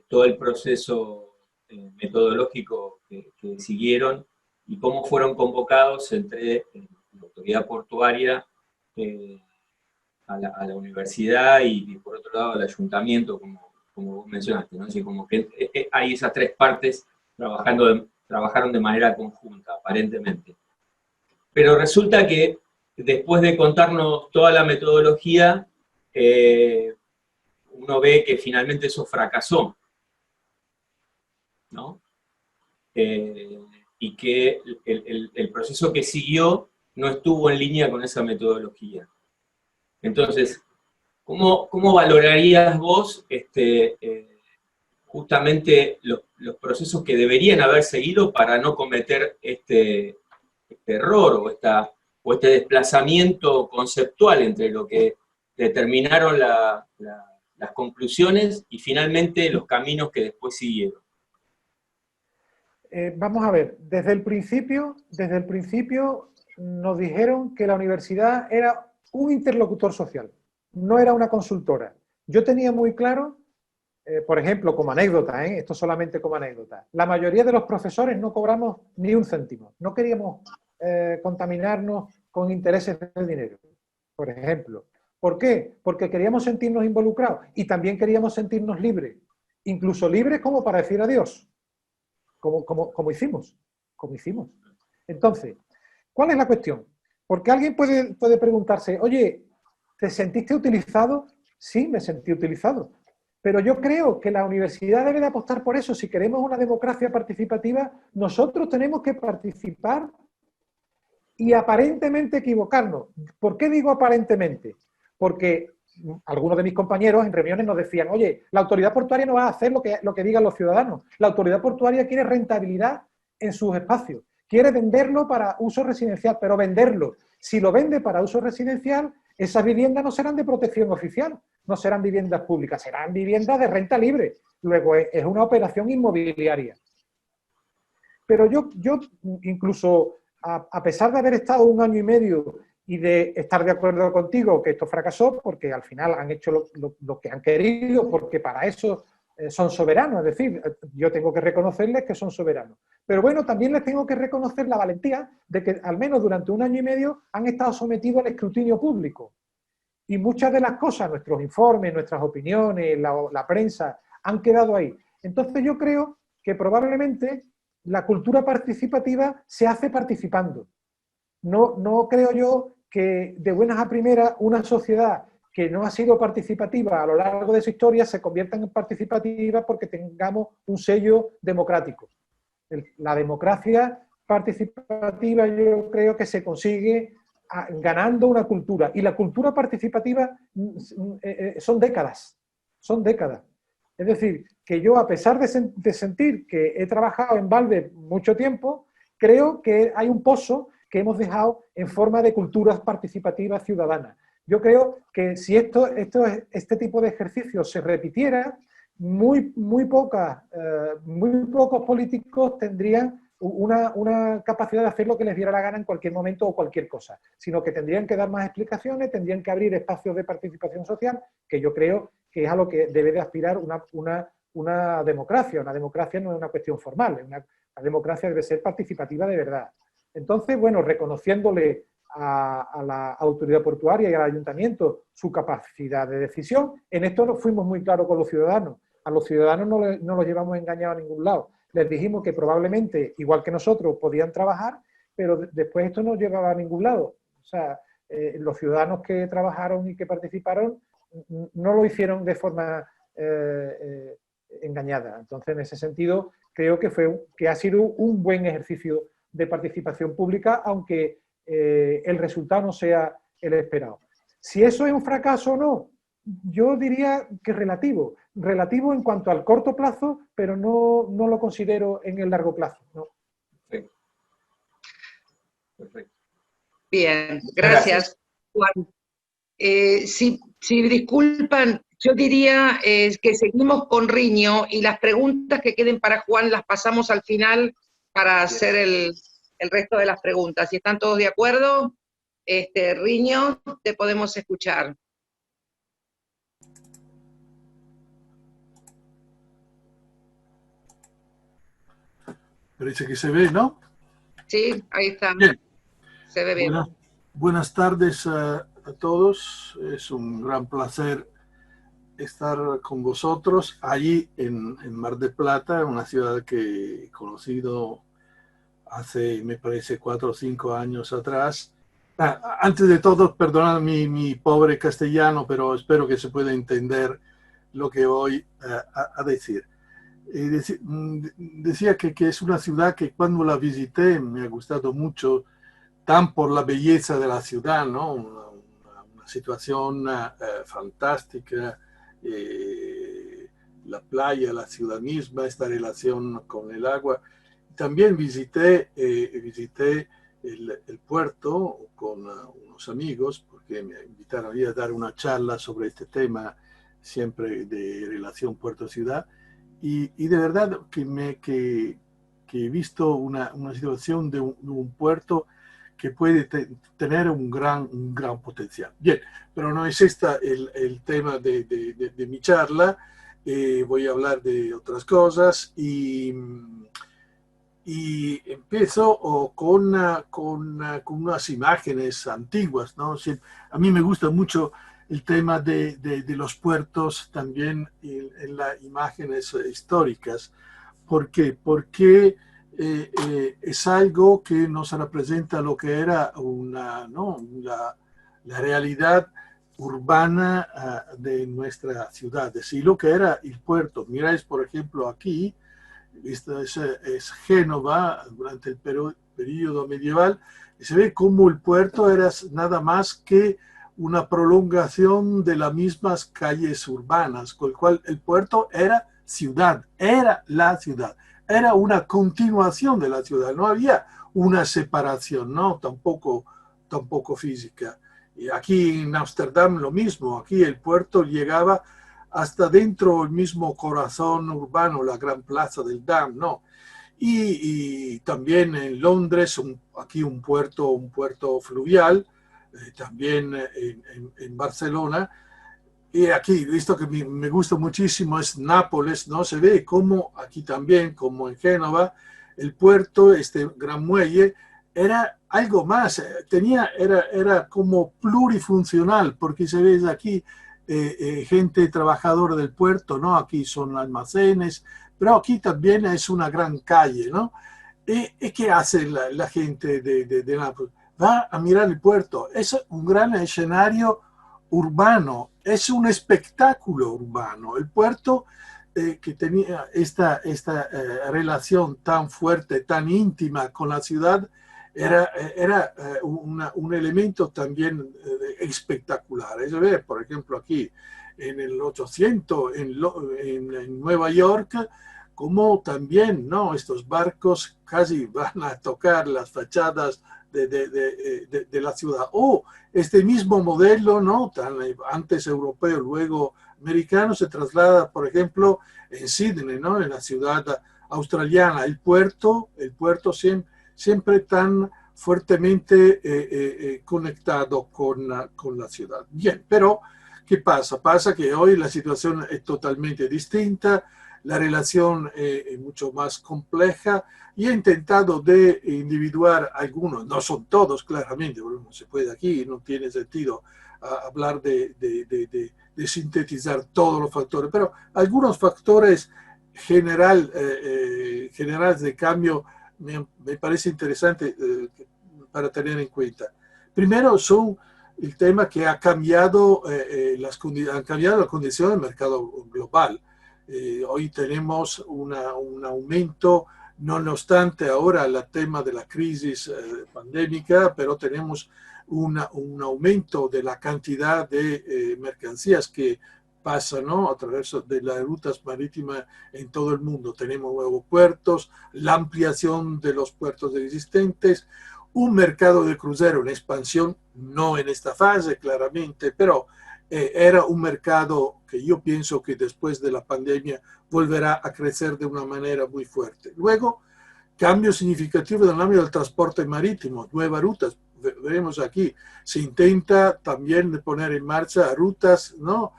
todo el proceso metodológico que siguieron y cómo fueron convocados entre la autoridad portuaria a la universidad y por otro lado al ayuntamiento, como vos mencionaste, ¿no? Así como que hay esas tres partes trabajaron de manera conjunta, aparentemente. Pero resulta que después de contarnos toda la metodología, uno ve que finalmente eso fracasó, ¿no? Y que el proceso que siguió no estuvo en línea con esa metodología. Entonces, ¿cómo valorarías vos justamente los procesos que deberían haber seguido para no cometer este error o este desplazamiento conceptual entre lo que determinaron las conclusiones y finalmente los caminos que después siguieron? Vamos a ver, desde el principio nos dijeron que la universidad era un interlocutor social, no era una consultora. Yo tenía muy claro, por ejemplo, como anécdota, esto solamente como anécdota, la mayoría de los profesores no cobramos ni un céntimo, no queríamos contaminarnos con intereses del dinero, por ejemplo. ¿Por qué? Porque queríamos sentirnos involucrados y también queríamos sentirnos libres, incluso libres como para decir adiós. Como hicimos. Entonces, ¿cuál es la cuestión? Porque alguien puede preguntarse, oye, ¿te sentiste utilizado? Sí, me sentí utilizado. Pero yo creo que la universidad debe de apostar por eso. Si queremos una democracia participativa, nosotros tenemos que participar y aparentemente equivocarnos. ¿Por qué digo aparentemente? Porque algunos de mis compañeros en reuniones nos decían, oye, la autoridad portuaria no va a hacer lo que digan los ciudadanos. La autoridad portuaria quiere rentabilidad en sus espacios. Quiere venderlo para uso residencial, pero venderlo. Si lo vende para uso residencial, esas viviendas no serán de protección oficial, no serán viviendas públicas, serán viviendas de renta libre. Luego es una operación inmobiliaria. Pero yo incluso, a pesar de haber estado 1 año y medio y de estar de acuerdo contigo que esto fracasó, porque al final han hecho lo que han querido, porque para eso son soberanos, es decir, yo tengo que reconocerles que son soberanos. Pero bueno, también les tengo que reconocer la valentía de que al menos durante 1 año y medio han estado sometidos al escrutinio público. Y muchas de las cosas, nuestros informes, nuestras opiniones, la prensa, han quedado ahí. Entonces yo creo que probablemente la cultura participativa se hace participando. No creo yo que de buenas a primeras una sociedad que no ha sido participativa a lo largo de su historia se convierta en participativa porque tengamos un sello democrático. La democracia participativa yo creo que se consigue ganando una cultura, y la cultura participativa son décadas. Es decir, que yo, a pesar de sentir que he trabajado en Valde mucho tiempo, creo que hay un pozo que hemos dejado en forma de culturas participativas ciudadanas. Yo creo que si este tipo de ejercicios se repitiera, muy pocos políticos tendrían una capacidad de hacer lo que les diera la gana en cualquier momento o cualquier cosa, sino que tendrían que dar más explicaciones, tendrían que abrir espacios de participación social, que yo creo que es a lo que debe de aspirar una democracia. Una democracia no es una cuestión formal, la democracia debe ser participativa de verdad. Entonces, bueno, reconociéndole a la autoridad portuaria y al ayuntamiento su capacidad de decisión, en esto nos fuimos muy claros con los ciudadanos. A los ciudadanos no los llevamos engañados a ningún lado. Les dijimos que probablemente, igual que nosotros, podían trabajar, pero después esto no llevaba a ningún lado. O sea, los ciudadanos que trabajaron y que participaron no lo hicieron de forma engañada. Entonces, en ese sentido, creo que ha sido un buen ejercicio de participación pública, aunque el resultado no sea el esperado. Si eso es un fracaso o no, yo diría que relativo en cuanto al corto plazo, pero no lo considero en el largo plazo, ¿no? Perfecto. Perfecto. Bien, gracias, Juan. Si disculpan, yo diría que seguimos con Riño y las preguntas que queden para Juan las pasamos al final para hacer el resto de las preguntas. Si están todos de acuerdo, Riño, te podemos escuchar. Parece que se ve, ¿no? Sí, ahí está. Bien. Se ve bien. Buenas tardes a todos. Es un gran placer estar con vosotros allí en Mar del Plata, una ciudad que he conocido hace, me parece, 4 o 5 años atrás. Antes de todo, perdonad mi pobre castellano, pero espero que se pueda entender lo que voy a decir. Decía que es una ciudad que cuando la visité me ha gustado mucho, tan por la belleza de la ciudad, ¿no? Una situación fantástica, la playa, la ciudad misma, esta relación con el agua. También visité el puerto con unos amigos, porque me invitaron a dar una charla sobre este tema, siempre de relación puerto-ciudad. Y de verdad que he visto una situación de un puerto que puede tener un gran potencial. Bien, pero no es este el tema de mi charla. Voy a hablar de otras cosas y empiezo con unas imágenes antiguas, ¿no? A mí me gusta mucho el tema de los puertos también en las imágenes históricas. ¿Por qué? Porque es algo que nos representa lo que era la realidad urbana de nuestra ciudad, es decir, lo que era el puerto. Miráis, por ejemplo, aquí, esto es Génova durante el periodo medieval, y se ve cómo el puerto era nada más que una prolongación de las mismas calles urbanas, con lo cual el puerto era ciudad, era la ciudad, era una continuación de la ciudad, no había una separación, ¿no? Tampoco física. Y aquí en Ámsterdam lo mismo, aquí el puerto llegaba hasta dentro del mismo corazón urbano, la gran plaza del Dam, ¿no? Y también en Londres, aquí un puerto fluvial, también en Barcelona. Y aquí, visto que me gusta muchísimo, es Nápoles, ¿no? Se ve como aquí también, como en Génova, el puerto, este gran muelle, era algo más, era como plurifuncional, porque se ve aquí gente trabajadora del puerto, ¿no? Aquí son almacenes, pero aquí también es una gran calle, ¿no? ¿Y qué hace la gente de Nápoles? va a mirar el puerto. Es un gran escenario urbano, es un espectáculo urbano. El puerto que tenía esta relación tan fuerte, tan íntima con la ciudad, era un elemento también espectacular. Es ver, por ejemplo, aquí en el 800, en Nueva York, como también, ¿no?, estos barcos casi van a tocar las fachadas de la ciudad. O este mismo modelo, ¿no?, tan antes europeo, luego americano, se traslada, por ejemplo, en Sydney, ¿no?, en la ciudad australiana. El puerto siempre tan fuertemente conectado con la ciudad. Bien, pero ¿qué pasa? Pasa que hoy la situación es totalmente distinta, la relación es mucho más compleja, y he intentado de individuar algunos, no son todos claramente, porque no se puede aquí, no tiene sentido hablar de sintetizar todos los factores, pero algunos factores generales de cambio me parece interesante para tener en cuenta. Primero son el tema que ha cambiado, han cambiado la condición del mercado global. Hoy tenemos un aumento, no obstante ahora el tema de la crisis pandémica, pero tenemos un aumento de la cantidad de mercancías que pasan, ¿no?, a través de las rutas marítimas en todo el mundo. Tenemos nuevos puertos, la ampliación de los puertos existentes, un mercado de crucero en expansión, no en esta fase claramente, pero era un mercado que yo pienso que después de la pandemia volverá a crecer de una manera muy fuerte. Luego, cambios significativos en el ámbito del transporte marítimo, nuevas rutas. Veremos aquí, se intenta también poner en marcha rutas, ¿no?,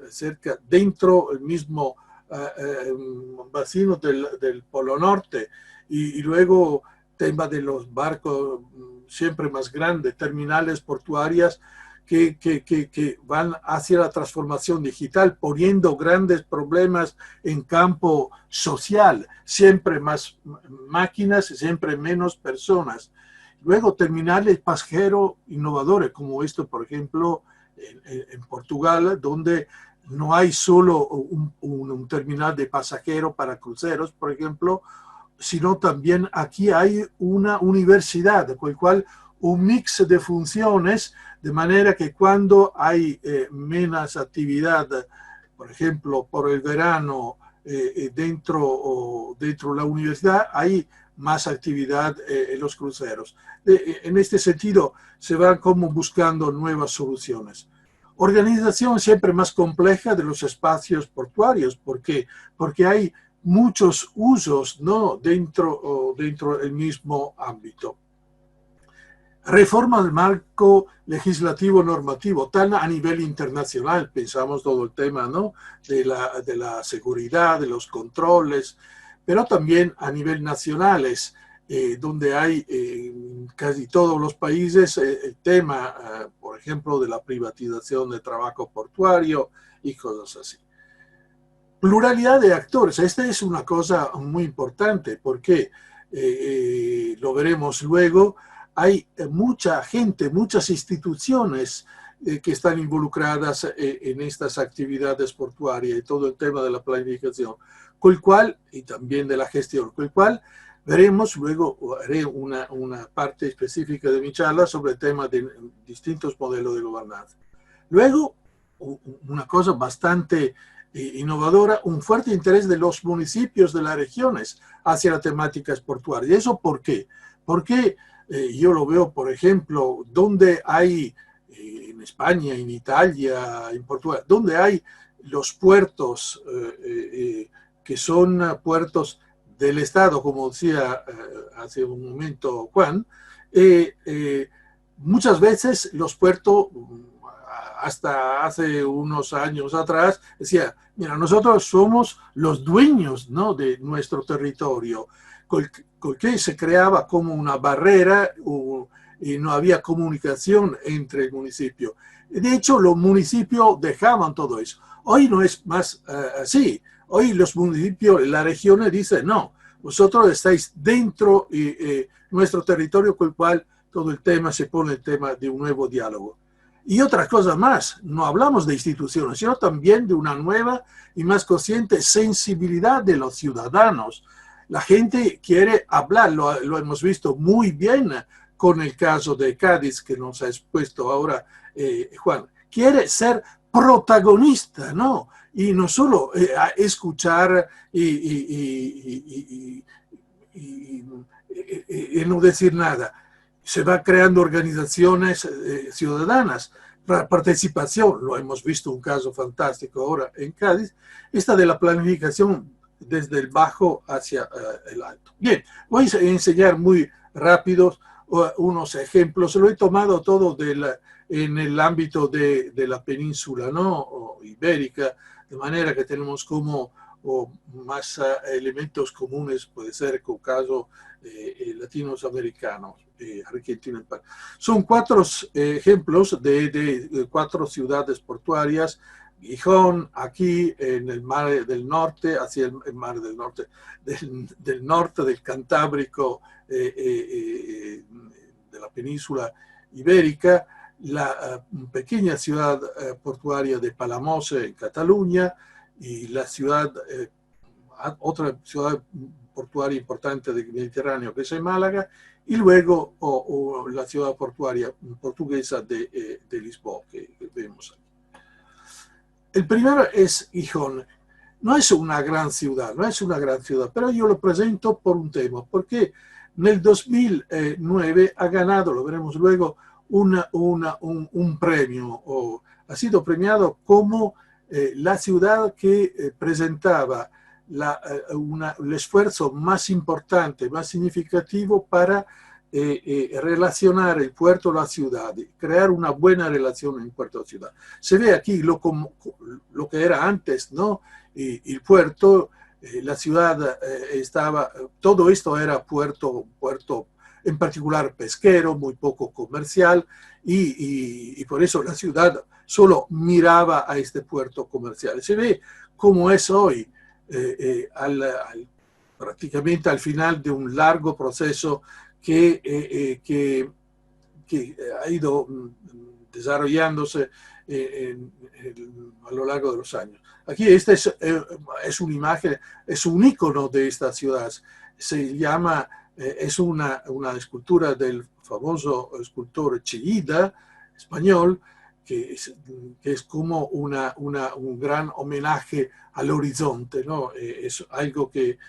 cerca, dentro del mismo vacino del Polo Norte, y luego tema de los barcos siempre más grandes, terminales portuarias que van hacia la transformación digital, poniendo grandes problemas en campo social, siempre más máquinas y siempre menos personas. Luego terminales pasajeros innovadores, como esto, por ejemplo, en Portugal, donde no hay solo un terminal de pasajeros para cruceros, por ejemplo, sino también aquí hay una universidad, con el cual un mix de funciones, de manera que cuando hay menos actividad, por ejemplo, por el verano, dentro de la universidad, hay más actividad en los cruceros. En este sentido, se van como buscando nuevas soluciones. Organización siempre más compleja de los espacios portuarios. ¿Por qué? Porque hay muchos usos, ¿no?, dentro del mismo ámbito. Reforma del marco legislativo normativo, tan a nivel internacional, pensamos todo el tema, ¿no?, de la seguridad, de los controles, pero también a nivel nacionales, donde hay en casi todos los países el tema, por ejemplo, de la privatización de trabajo portuario y cosas así. Pluralidad de actores, esta es una cosa muy importante porque lo veremos luego, hay mucha gente, muchas instituciones que están involucradas en estas actividades portuarias y todo el tema de la planificación, con el cual, y también de la gestión, con el cual veremos, luego haré una parte específica de mi charla sobre el tema de distintos modelos de gobernanza. Luego, una cosa bastante innovadora, un fuerte interés de los municipios de las regiones hacia las temáticas portuarias. ¿Y eso por qué? Porque yo lo veo, por ejemplo, donde hay, en España, en Italia, en Portugal, donde hay los puertos que son puertos del Estado, como decía hace un momento Juan, muchas veces los puertos, hasta hace unos años atrás, decía, mira, nosotros somos los dueños, ¿no?, de nuestro territorio, con que se creaba como una barrera y no había comunicación entre el municipio. De hecho, los municipios dejaban todo eso. Hoy no es más así. Hoy los municipios, las regiones dicen, no, vosotros estáis dentro de nuestro territorio, con el cual todo el tema se pone el tema de un nuevo diálogo. Y otra cosa más, no hablamos de instituciones, sino también de una nueva y más consciente sensibilidad de los ciudadanos. La gente quiere hablar, lo hemos visto muy bien con el caso de Cádiz, que nos ha expuesto ahora Juan. Quiere ser protagonista, ¿no? Y no solo escuchar y no decir nada. Se va creando organizaciones ciudadanas, participación, lo hemos visto un caso fantástico ahora en Cádiz, esta de la planificación desde el bajo hacia el alto. Bien, voy a enseñar muy rápido unos ejemplos, lo he tomado todo en el ámbito de la península, ¿no? O ibérica, de manera que tenemos como más elementos comunes, puede ser Cáucaso, latinoamericanos, Argentina. Son 4 ejemplos de 4 ciudades portuarias. Gijón, aquí en el mar del norte, hacia el mar del norte, del norte del Cantábrico, de la península ibérica, la pequeña ciudad portuaria de Palamós en Cataluña, y la ciudad, otra ciudad portuaria importante del Mediterráneo, que es en Málaga, y luego la ciudad portuaria portuguesa de Lisboa, que vemos aquí. El primero es Gijón. No es una gran ciudad, pero yo lo presento por un tema, porque en el 2009 ha ganado, lo veremos luego, un premio, o ha sido premiado como la ciudad que presentaba el esfuerzo más importante, más significativo para relacionar el puerto a la ciudad, crear una buena relación en puerto a la ciudad. Se ve aquí lo que era antes, ¿no? El puerto, la ciudad estaba, todo esto era puerto en particular pesquero, muy poco comercial, y por eso la ciudad solo miraba a este puerto comercial. Se ve cómo es hoy, prácticamente al final de un largo proceso que ha ido desarrollándose a lo largo de los años. Aquí esta es una imagen, es un icono de esta ciudad. Se llama, es una escultura del famoso escultor Chillida, español, que es como un gran homenaje al horizonte, ¿no? Es algo que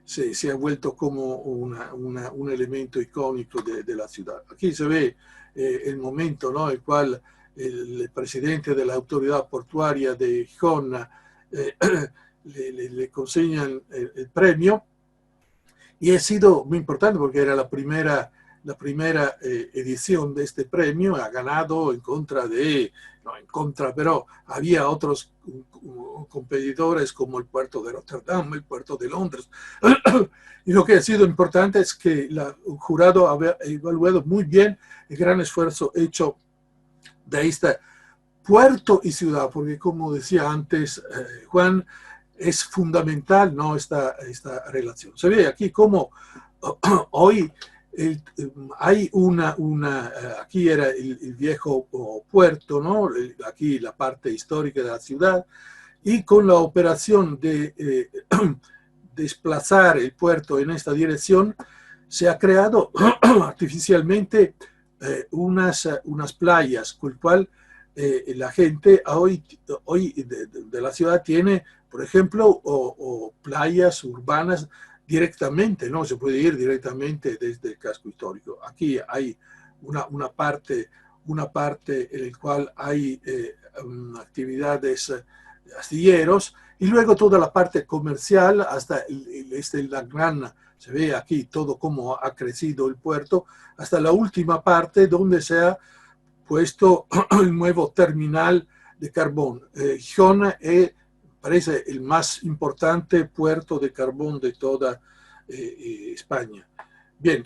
se ha vuelto como un elemento icónico de la ciudad. Aquí se ve el momento, ¿no?, en el cual el presidente de la autoridad portuaria de Gijón le consignan el premio, y ha sido muy importante porque era la primera edición de este premio. Ha ganado pero había otros competidores como el puerto de Rotterdam, el puerto de Londres. Y lo que ha sido importante es que el jurado ha evaluado muy bien el gran esfuerzo hecho de este puerto y ciudad, porque como decía antes Juan, es fundamental, ¿no?, esta relación. Se ve aquí cómo hoy hay aquí era el viejo puerto, ¿no?, aquí la parte histórica de la ciudad, y con la operación de desplazar el puerto en esta dirección, se ha creado artificialmente unas playas, con el cual la gente hoy de la ciudad tiene, por ejemplo, playas urbanas directamente, ¿no? Se puede ir directamente desde el casco histórico. Aquí hay una parte en la cual hay actividades astilleros, y luego toda la parte comercial hasta se ve aquí todo cómo ha crecido el puerto, hasta la última parte donde se ha puesto el nuevo terminal de carbón. Gijón parece el más importante puerto de carbón de toda España. Bien,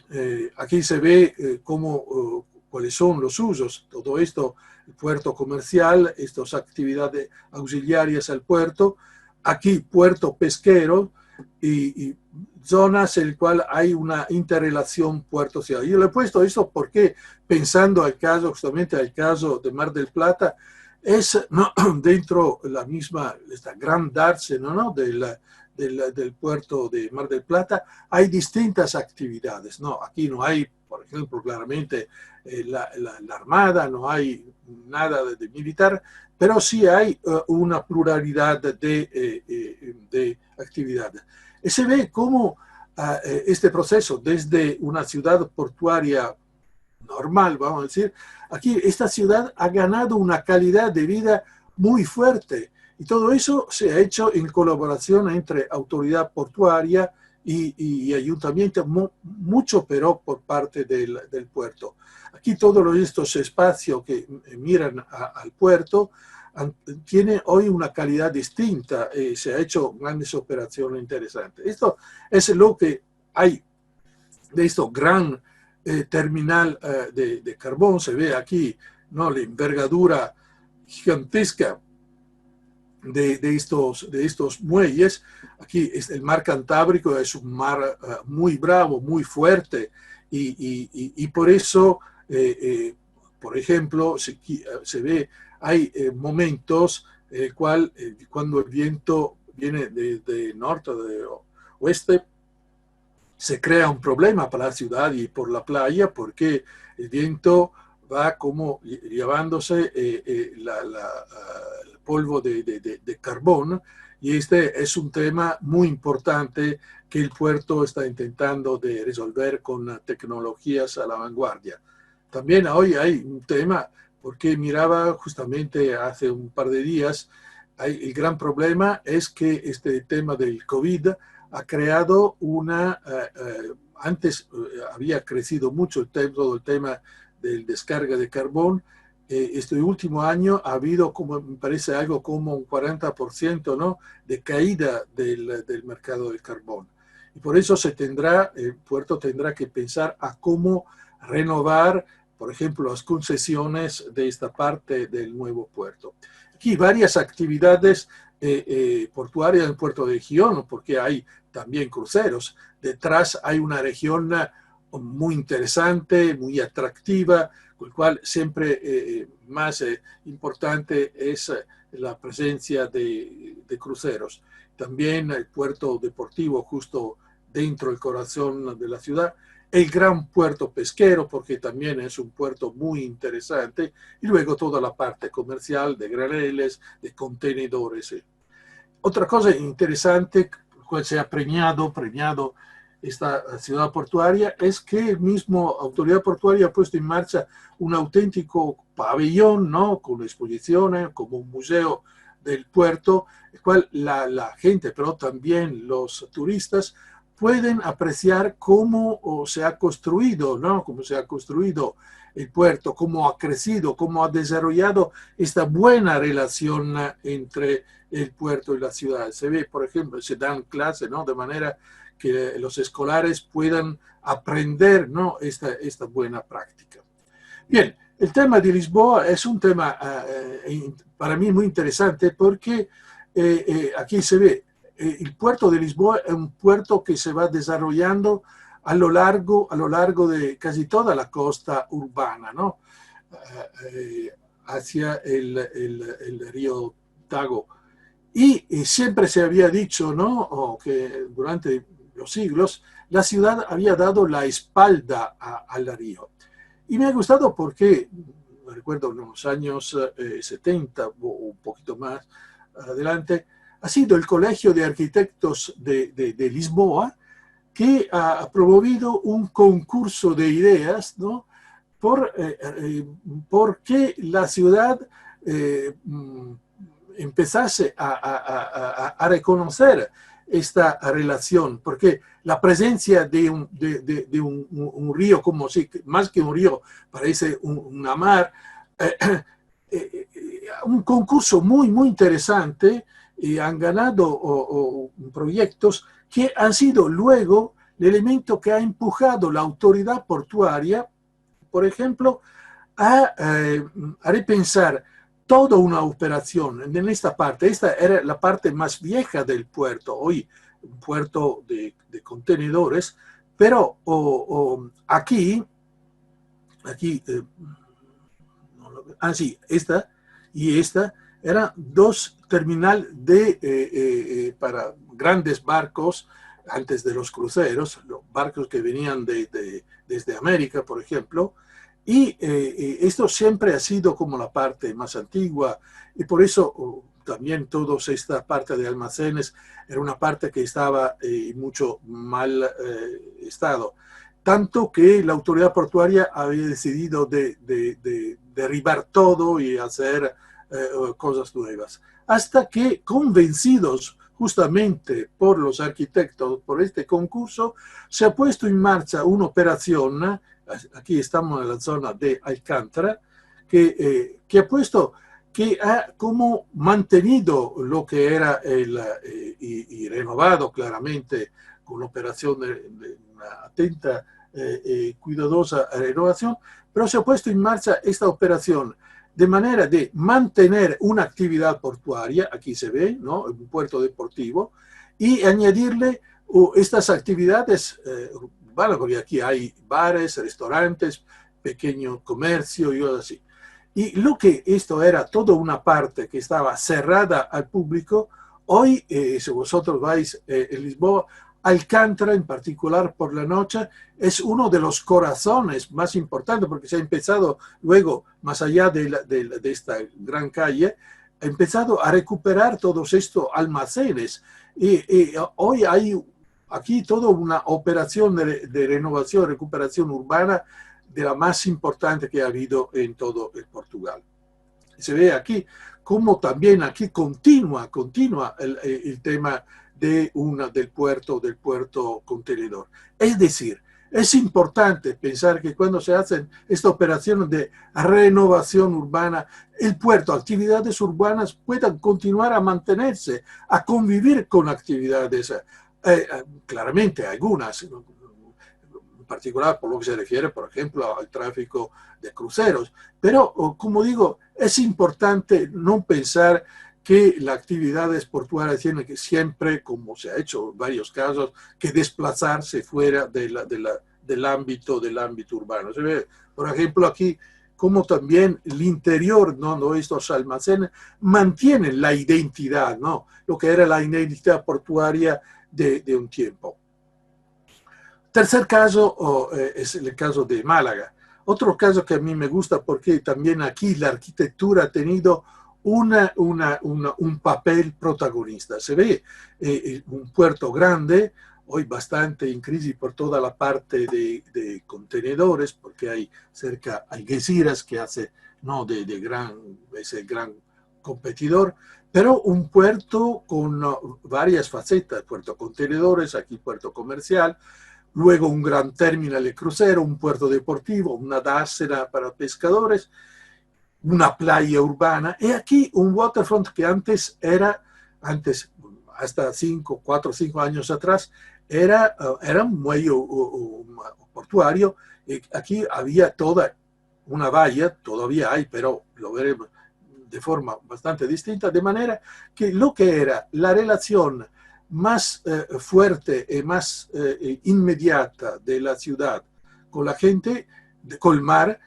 aquí se ve cuáles son los usos. Todo esto, el puerto comercial, estas actividades auxiliares al puerto. Aquí puerto pesquero, y zonas en las cuales hay una interrelación puerto-ciudad. Yo le he puesto esto porque, pensando al caso, justamente al caso de Mar del Plata, es, ¿no?, dentro la misma, esta gran dársena, ¿no?, del puerto de Mar del Plata, hay distintas actividades, ¿no? Aquí no hay, por ejemplo, claramente la Armada, no hay nada de militar, pero sí hay una pluralidad de actividades. Y se ve cómo este proceso, desde una ciudad portuaria normal, vamos a decir, aquí esta ciudad ha ganado una calidad de vida muy fuerte. Y todo eso se ha hecho en colaboración entre autoridad portuaria y ayuntamiento, mucho pero por parte del puerto. Aquí todos estos espacios que miran al puerto tiene hoy una calidad distinta, se ha hecho grandes operaciones interesantes. Esto es lo que hay de esto gran terminal de carbón. Se ve aquí, ¿no?, la envergadura gigantesca de estos muelles. Aquí el mar Cantábrico es un mar muy bravo, muy fuerte, y por eso, por ejemplo, se ve, hay momentos en el cual cuando el viento viene de norte o de oeste, se crea un problema para la ciudad y por la playa, porque el viento va como llevándose el polvo de carbón, y este es un tema muy importante que el puerto está intentando de resolver con tecnologías a la vanguardia. También hoy hay un tema, porque miraba justamente hace un par de días, el gran problema es que este tema del COVID ha creado antes había crecido mucho todo el tema del descarga de carbón. Este último año ha habido, como me parece, algo como un 40%, ¿no?, de caída del mercado del carbón. Y por eso el puerto tendrá que pensar a cómo renovar, por ejemplo, las concesiones de esta parte del nuevo puerto. Aquí varias actividades portuarias en el puerto de Gijón, porque hay también cruceros. Detrás hay una región muy interesante, muy atractiva, con el cual siempre más importante es la presencia de cruceros. También el puerto deportivo justo dentro del corazón de la ciudad, el gran puerto pesquero, porque también es un puerto muy interesante, y luego toda la parte comercial de graneles, de contenedores. Otra cosa interesante, cual se ha premiado esta ciudad portuaria, es que el mismo autoridad portuaria ha puesto en marcha un auténtico pabellón, ¿no?, con exposiciones, como un museo del puerto, el cual la gente, pero también los turistas, pueden apreciar cómo se ha construido, ¿no?, cómo se ha construido el puerto, cómo ha crecido, cómo ha desarrollado esta buena relación entre el puerto y la ciudad. Se ve, por ejemplo, se dan clases, ¿no?, de manera que los escolares puedan aprender, ¿no?, esta buena práctica. Bien, el tema de Lisboa es un tema para mí muy interesante, porque aquí se ve, el puerto de Lisboa es un puerto que se va desarrollando a lo largo de casi toda la costa urbana, ¿no?, hacia el río Tago. Y siempre se había dicho, ¿no?, que durante los siglos la ciudad había dado la espalda al río. Y me ha gustado porque, recuerdo en los años 70 o un poquito más adelante, ha sido el Colegio de Arquitectos de Lisboa que ha promovido un concurso de ideas, ¿no?, por qué la ciudad empezase a reconocer esta relación, porque la presencia de un río, como si más que un río parece una mar, un concurso muy interesante, y han ganado proyectos que han sido luego el elemento que ha empujado la autoridad portuaria, por ejemplo, a repensar toda una operación en esta parte. Esta era la parte más vieja del puerto. Hoy un puerto de contenedores, pero aquí, sí, esta y esta eran dos terminales para grandes barcos antes de los cruceros, los barcos que venían desde América, por ejemplo, y esto siempre ha sido como la parte más antigua, y por eso también toda esta parte de almacenes era una parte que estaba en mucho mal estado. Tanto que la autoridad portuaria había decidido de derribar todo y hacer cosas nuevas. Hasta que, convencidos justamente por los arquitectos, por este concurso, se ha puesto en marcha una operación, aquí estamos en la zona de Alcántara, que ha como mantenido lo que era y renovado claramente con operación de una atenta cuidadosa renovación, pero se ha puesto en marcha esta operación de manera de mantener una actividad portuaria, aquí se ve, ¿no? Un puerto deportivo, y añadirle estas actividades urbanas, porque aquí hay bares, restaurantes, pequeño comercio y así. Y lo que esto era toda una parte que estaba cerrada al público, hoy, si vosotros vais en Lisboa, Alcántara, en particular por la noche, es uno de los corazones más importantes, porque se ha empezado luego, más allá de esta gran calle, ha empezado a recuperar todos estos almacenes. Y hoy hay aquí toda una operación de renovación, recuperación urbana de la más importante que ha habido en todo el Portugal. Se ve aquí cómo también aquí continúa el tema del puerto contenedor. Es decir, es importante pensar que cuando se hacen esta operación de renovación urbana, el puerto, actividades urbanas puedan continuar a mantenerse, a convivir con actividades, claramente algunas, en particular por lo que se refiere, por ejemplo, al tráfico de cruceros. Pero, como digo, es importante no pensar que las actividades portuarias tienen que siempre, como se ha hecho en varios casos, que desplazarse fuera del ámbito urbano. Se ve, por ejemplo, aquí como también el interior, ¿no? Estos almacenes mantienen la identidad, ¿no? Lo que era la identidad portuaria de un tiempo. Tercer caso es el caso de Málaga. Otro caso que a mí me gusta porque también aquí la arquitectura ha tenido un papel protagonista. Se ve un puerto grande, hoy bastante en crisis por toda la parte de contenedores, porque hay Algeciras que hace, ¿no? Es el gran competidor, pero un puerto con varias facetas, puerto contenedores, aquí puerto comercial, luego un gran terminal de crucero, un puerto deportivo, una dársena para pescadores, una playa urbana, y aquí un waterfront que antes, hasta 4 o 5 años atrás, era un muelle portuario. Aquí había toda una valla, todavía hay, pero lo veremos de forma bastante distinta, de manera que lo que era la relación más fuerte y más inmediata de la ciudad con la gente, con el mar,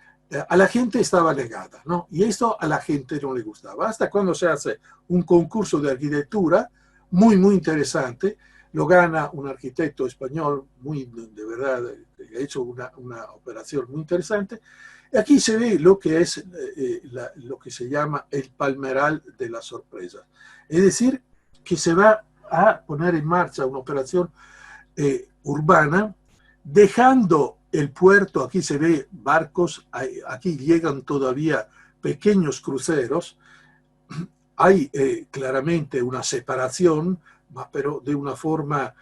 a la gente estaba negada, ¿no? Y esto a la gente no le gustaba. Hasta cuando se hace un concurso de arquitectura muy, muy interesante, lo gana un arquitecto español, de verdad, que ha hecho una operación muy interesante. Y aquí se ve lo que es lo que se llama el palmeral de la sorpresa. Es decir, que se va a poner en marcha una operación urbana, dejando el puerto, aquí se ve barcos, aquí llegan todavía pequeños cruceros, hay claramente una separación, pero de una forma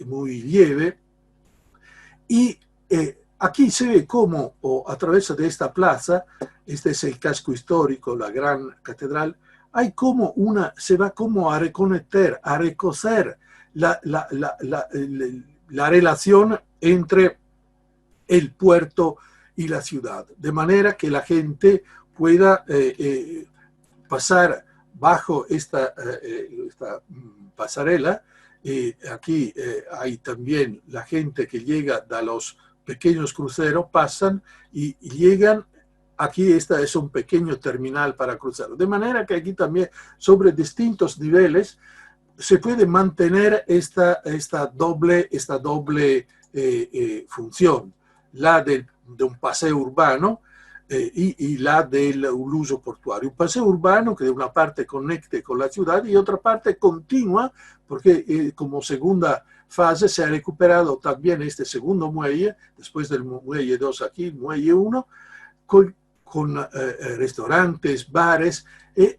muy leve, y aquí se ve cómo a través de esta plaza, este es el casco histórico, la gran catedral, se va como a reconectar, a recoser la relación entre el puerto y la ciudad, de manera que la gente pueda pasar bajo esta pasarela aquí hay también la gente que llega de los pequeños cruceros, pasan y llegan. Aquí esta es un pequeño terminal para cruceros. De manera que aquí también, sobre distintos niveles, se puede mantener esta doble función, la de un paseo urbano y la del uso portuario. Un paseo urbano que de una parte conecte con la ciudad y otra parte continua, porque como segunda fase se ha recuperado también este segundo muelle, después del muelle 2 aquí, muelle 1, con restaurantes, bares.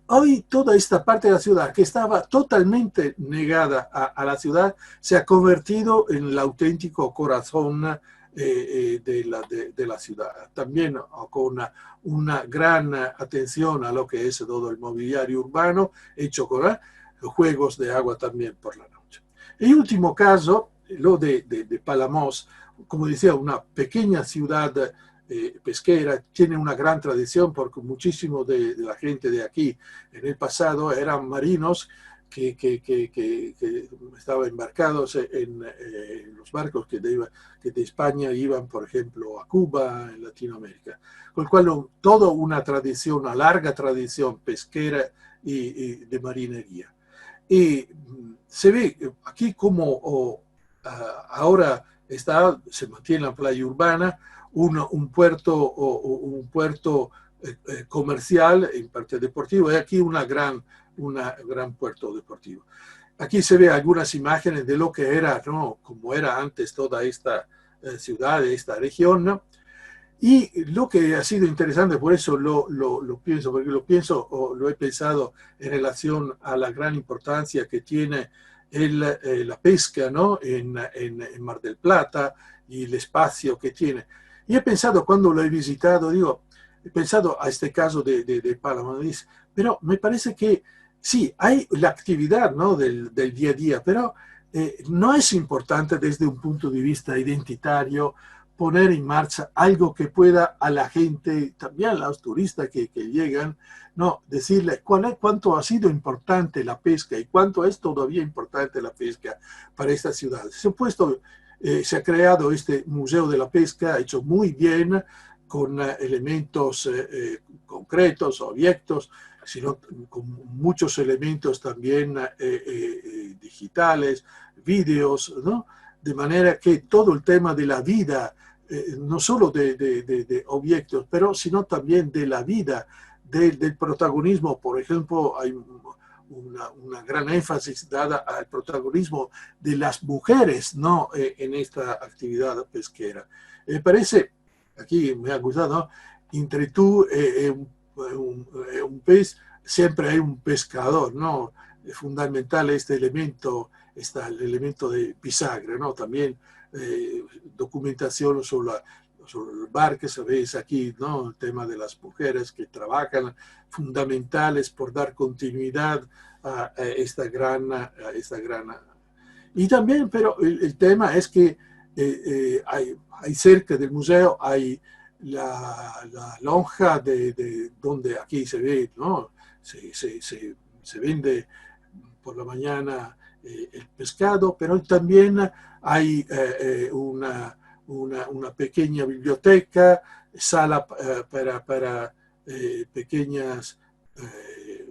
Hoy toda esta parte de la ciudad que estaba totalmente negada a la ciudad se ha convertido en el auténtico corazón de la ciudad. También con una gran atención a lo que es todo el mobiliario urbano, hecho con los juegos de agua también por la noche. El último caso, lo de Palamos, como decía, una pequeña ciudad pesquera, tiene una gran tradición porque muchísimo de la gente de aquí en el pasado eran marinos que estaban embarcados en los barcos que de España iban, por ejemplo, a Cuba, en Latinoamérica. Con lo cual, toda una tradición, una larga tradición pesquera y de marinería. Y se ve aquí como ahora se mantiene la playa urbana, un puerto comercial, en parte deportivo, y aquí un gran puerto deportivo. Aquí se ve algunas imágenes de lo que era, ¿no?, como era antes toda esta ciudad, esta región, ¿no? Y lo que ha sido interesante, por eso lo pienso, porque lo he pensado en relación a la gran importancia que tiene la pesca, ¿no?, en Mar del Plata y el espacio que tiene. Y he pensado, cuando lo he visitado, he pensado a este caso de Palamos, pero me parece que sí, hay la actividad, ¿no?, del día a día, pero no es importante desde un punto de vista identitario poner en marcha algo que pueda a la gente, también a los turistas que llegan, no, decirle cuánto ha sido importante la pesca y cuánto es todavía importante la pesca para esta ciudad. Se ha creado este Museo de la Pesca, hecho muy bien, con elementos concretos, objetos, sino con muchos elementos también digitales, vídeos, ¿no? De manera que todo el tema de la vida, no solo de objetos, pero sino también de la vida, del protagonismo. Por ejemplo, hay una gran énfasis dada al protagonismo de las mujeres, ¿no?, en esta actividad pesquera. Me parece, aquí me ha gustado, ¿no?, entre tú un pez, siempre hay un pescador, ¿no? Es fundamental este elemento, el elemento de bisagra, ¿no? También documentación sobre el bar que sabéis aquí, ¿no?, el tema de las mujeres que trabajan, fundamentales por dar continuidad a esta gran. Y también, pero el tema es que hay cerca del museo, hay la lonja de donde aquí se ve, ¿no?, se vende por la mañana el pescado, pero también hay una pequeña biblioteca, sala para pequeñas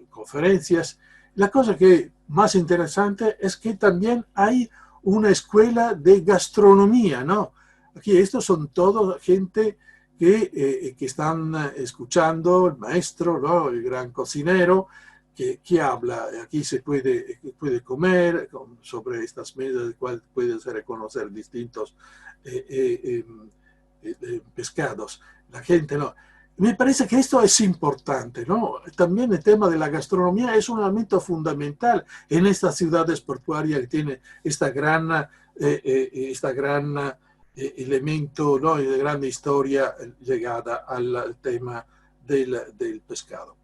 conferencias. La cosa que más interesante es que también hay una escuela de gastronomía, ¿no? Aquí estos son todos gente que están escuchando, el maestro, ¿no?, el gran cocinero, que habla. Aquí se puede comer sobre estas mesas, de cual puedes reconocer distintos pescados. La gente, ¿no? Me parece que esto es importante, ¿no? También el tema de la gastronomía es un elemento fundamental en estas ciudades portuarias que tiene esta gran elemento, ¿no?, de gran historia llegada al tema del pescado.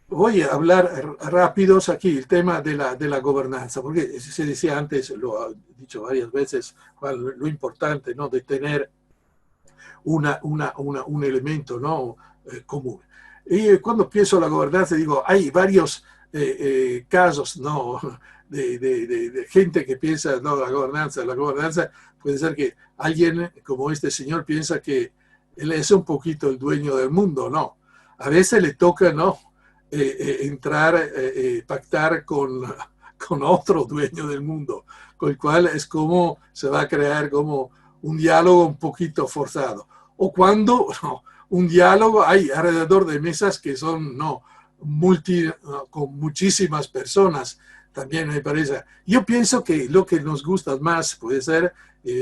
Voy a hablar rápidos aquí, el tema de la gobernanza, porque se decía antes, lo he dicho varias veces, Juan, lo importante, ¿no?, de tener un elemento, ¿no?, común. Y cuando pienso en la gobernanza, digo, hay varios casos, ¿no? de gente que piensa, no, la gobernanza puede ser que alguien como este señor piensa que él es un poquito el dueño del mundo, no. A veces le toca, ¿no? Entrar, pactar con otro dueño del mundo, con el cual es como se va a crear como un diálogo un poquito forzado. O cuando no, un diálogo hay alrededor de mesas que son, no, con muchísimas personas, también me parece. Yo pienso que lo que nos gusta más puede ser,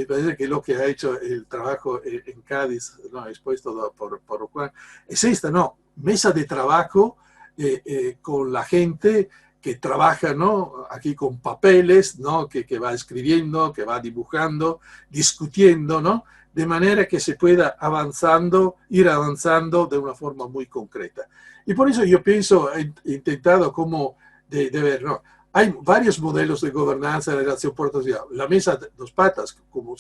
parece que lo que ha hecho el trabajo en Cádiz, ¿no? Expuesto por Juan, es esta, ¿no? Mesa de trabajo con la gente que trabaja, ¿no? Aquí con papeles, ¿no? Que va escribiendo, que va dibujando, discutiendo, ¿no? De manera que se pueda ir avanzando de una forma muy concreta. Y por eso yo pienso, he intentado como de ver, ¿no? Hay varios modelos de gobernanza de relación puerto-ciudad. La mesa de dos patas, como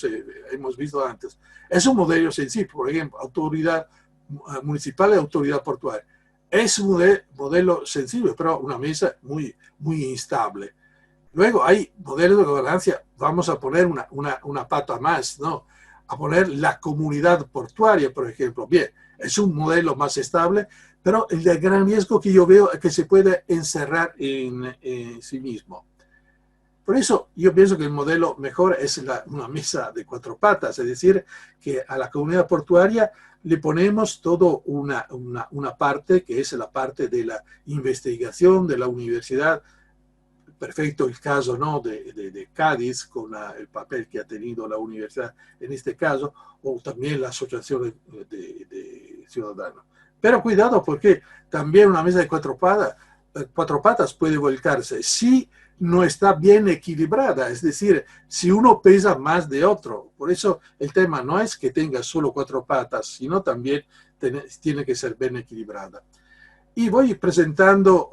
hemos visto antes, es un modelo sencillo. Por ejemplo, autoridad municipal y autoridad portuaria. Es un modelo sencillo, pero una mesa muy, muy instable. Luego hay modelos de gobernanza, vamos a poner una pata más, ¿no? A poner la comunidad portuaria, por ejemplo. Bien, es un modelo más estable, pero el gran riesgo que yo veo es que se puede encerrar en sí mismo. Por eso yo pienso que el modelo mejor es una mesa de cuatro patas, es decir, que a la comunidad portuaria le ponemos todo una parte que es la parte de la investigación de la universidad. Perfecto el caso, ¿no? de Cádiz, con el papel que ha tenido la universidad en este caso, o también la asociación de ciudadanos. Pero cuidado, porque también una mesa de cuatro patas puede volcarse si no está bien equilibrada, es decir, si uno pesa más de otro. Por eso el tema no es que tenga solo cuatro patas, sino también tiene que ser bien equilibrada. Y voy presentando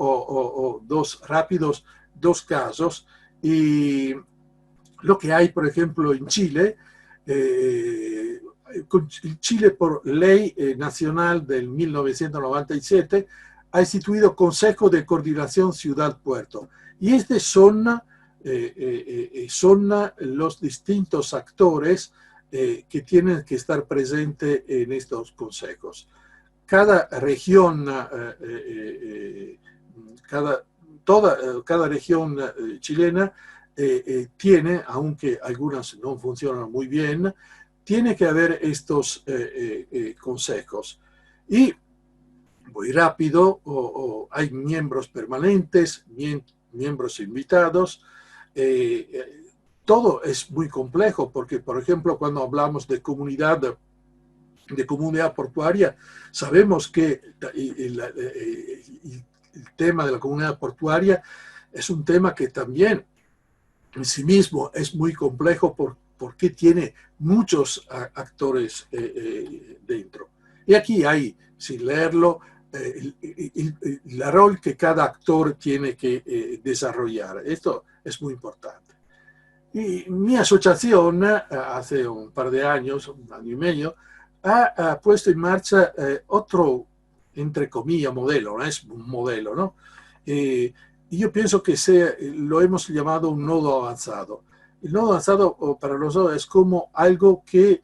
dos casos, y lo que hay, por ejemplo, en Chile, Chile por ley nacional del 1997 ha instituido Consejo de Coordinación Ciudad-Puerto, y estos son los distintos actores que tienen que estar presentes en estos consejos. Cada región, cada región chilena tiene, aunque algunas no funcionan muy bien, tiene que haber estos consejos. Y muy rápido, hay miembros permanentes, miembros invitados. Todo es muy complejo porque, por ejemplo, cuando hablamos de comunidad portuaria, sabemos que el tema de la comunidad portuaria es un tema que también en sí mismo es muy complejo porque tiene muchos actores dentro. Y aquí hay, sin leerlo, el rol que cada actor tiene que desarrollar. Esto es muy importante. Y mi asociación, hace un par de años, un año y medio, ha puesto en marcha otro, entre comillas, modelo, no es un modelo, ¿no? Y yo pienso que lo hemos llamado un nodo avanzado. El nodo avanzado para nosotros es como algo que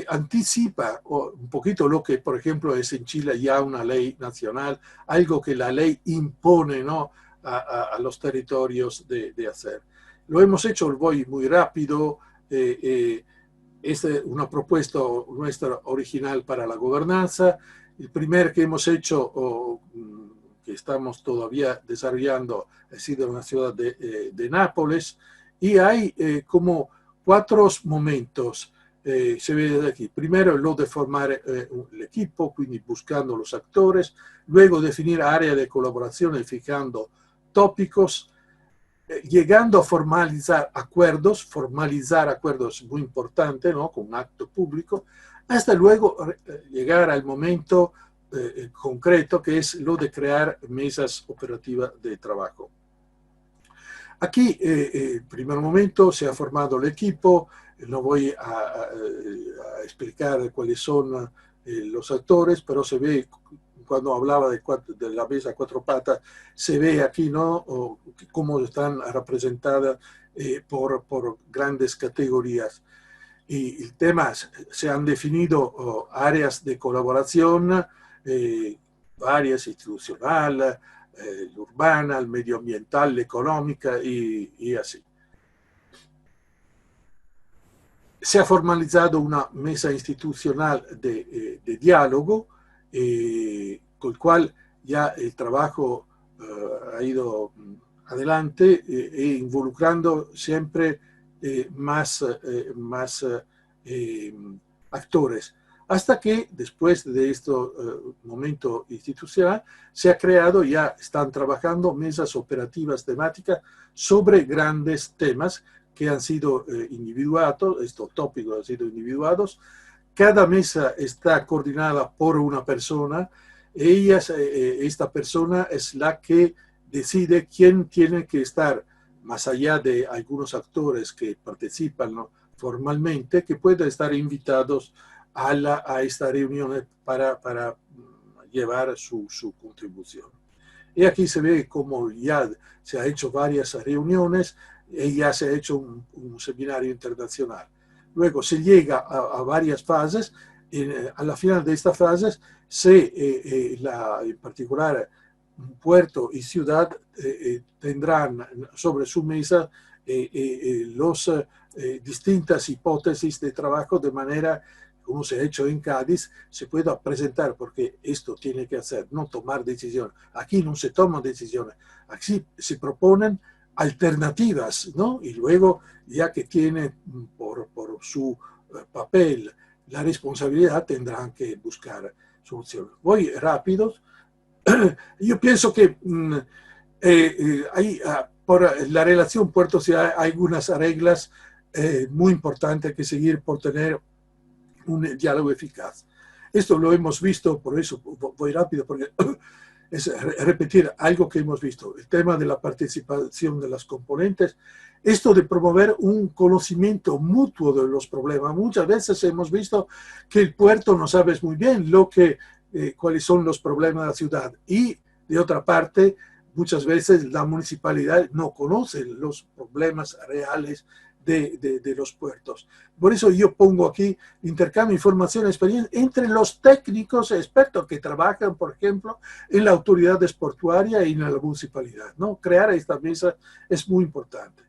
anticipa un poquito lo que, por ejemplo, es en Chile ya una ley nacional, algo que la ley impone, ¿no? a los territorios de hacer. Lo hemos hecho, voy muy rápido. Esta es una propuesta nuestra original para la gobernanza. El primer que hemos hecho, que estamos todavía desarrollando, ha sido en la ciudad de Nápoles. Y hay como 4 momentos. Se ve desde aquí. Primero, lo de formar el equipo, quindi buscando los actores. Luego, definir áreas de colaboración y fijando tópicos. Llegando a formalizar acuerdos muy importante, ¿no? Con un acto público, hasta luego llegar al momento concreto que es lo de crear mesas operativas de trabajo. Aquí, en primer momento, se ha formado el equipo. No voy a explicar cuáles son los actores, pero se ve cuando hablaba de la mesa a cuatro patas, se ve aquí, ¿no? Cómo están representadas por grandes categorías. Y el tema, se han definido áreas de colaboración, varias, institucional, urbana, medioambiental, económica y así. Se ha formalizado una mesa institucional de diálogo, con el cual ya el trabajo ha ido adelante involucrando siempre más actores. Hasta que después de este momento institucional se ha creado, ya están trabajando mesas operativas temáticas sobre grandes temas que han sido individuados, estos tópicos han sido individuados. Cada mesa está coordinada por una persona. Esta persona es la que decide quién tiene que estar, más allá de algunos actores que participan, ¿no?, formalmente, que puedan estar invitados a esta reunión para llevar su contribución. Y aquí se ve cómo ya se ha hecho varias reuniones y ya se ha hecho un seminario internacional. Luego se llega a varias fases. A la final de estas fases, en particular puerto y ciudad, tendrán sobre su mesa las distintas hipótesis de trabajo, de manera, como se ha hecho en Cádiz, se pueda presentar, porque esto tiene que hacer, no tomar decisiones. Aquí no se toman decisiones, aquí se proponen alternativas, ¿no? Y luego, ya que tienen por su papel la responsabilidad, tendrán que buscar soluciones. Voy rápido. Yo pienso que por la relación puerto-ciudad hay algunas reglas muy importantes que seguir por tener un diálogo eficaz. Esto lo hemos visto, por eso voy rápido, porque es repetir algo que hemos visto, el tema de la participación de las componentes, esto de promover un conocimiento mutuo de los problemas. Muchas veces hemos visto que el puerto no sabe muy bien cuáles son los problemas de la ciudad, y de otra parte, muchas veces la municipalidad no conoce los problemas reales de los puertos. Por eso yo pongo aquí intercambio de información y experiencia entre los técnicos expertos que trabajan, por ejemplo, en la autoridad portuaria y en la municipalidad, ¿no? Crear esta mesa es muy importante.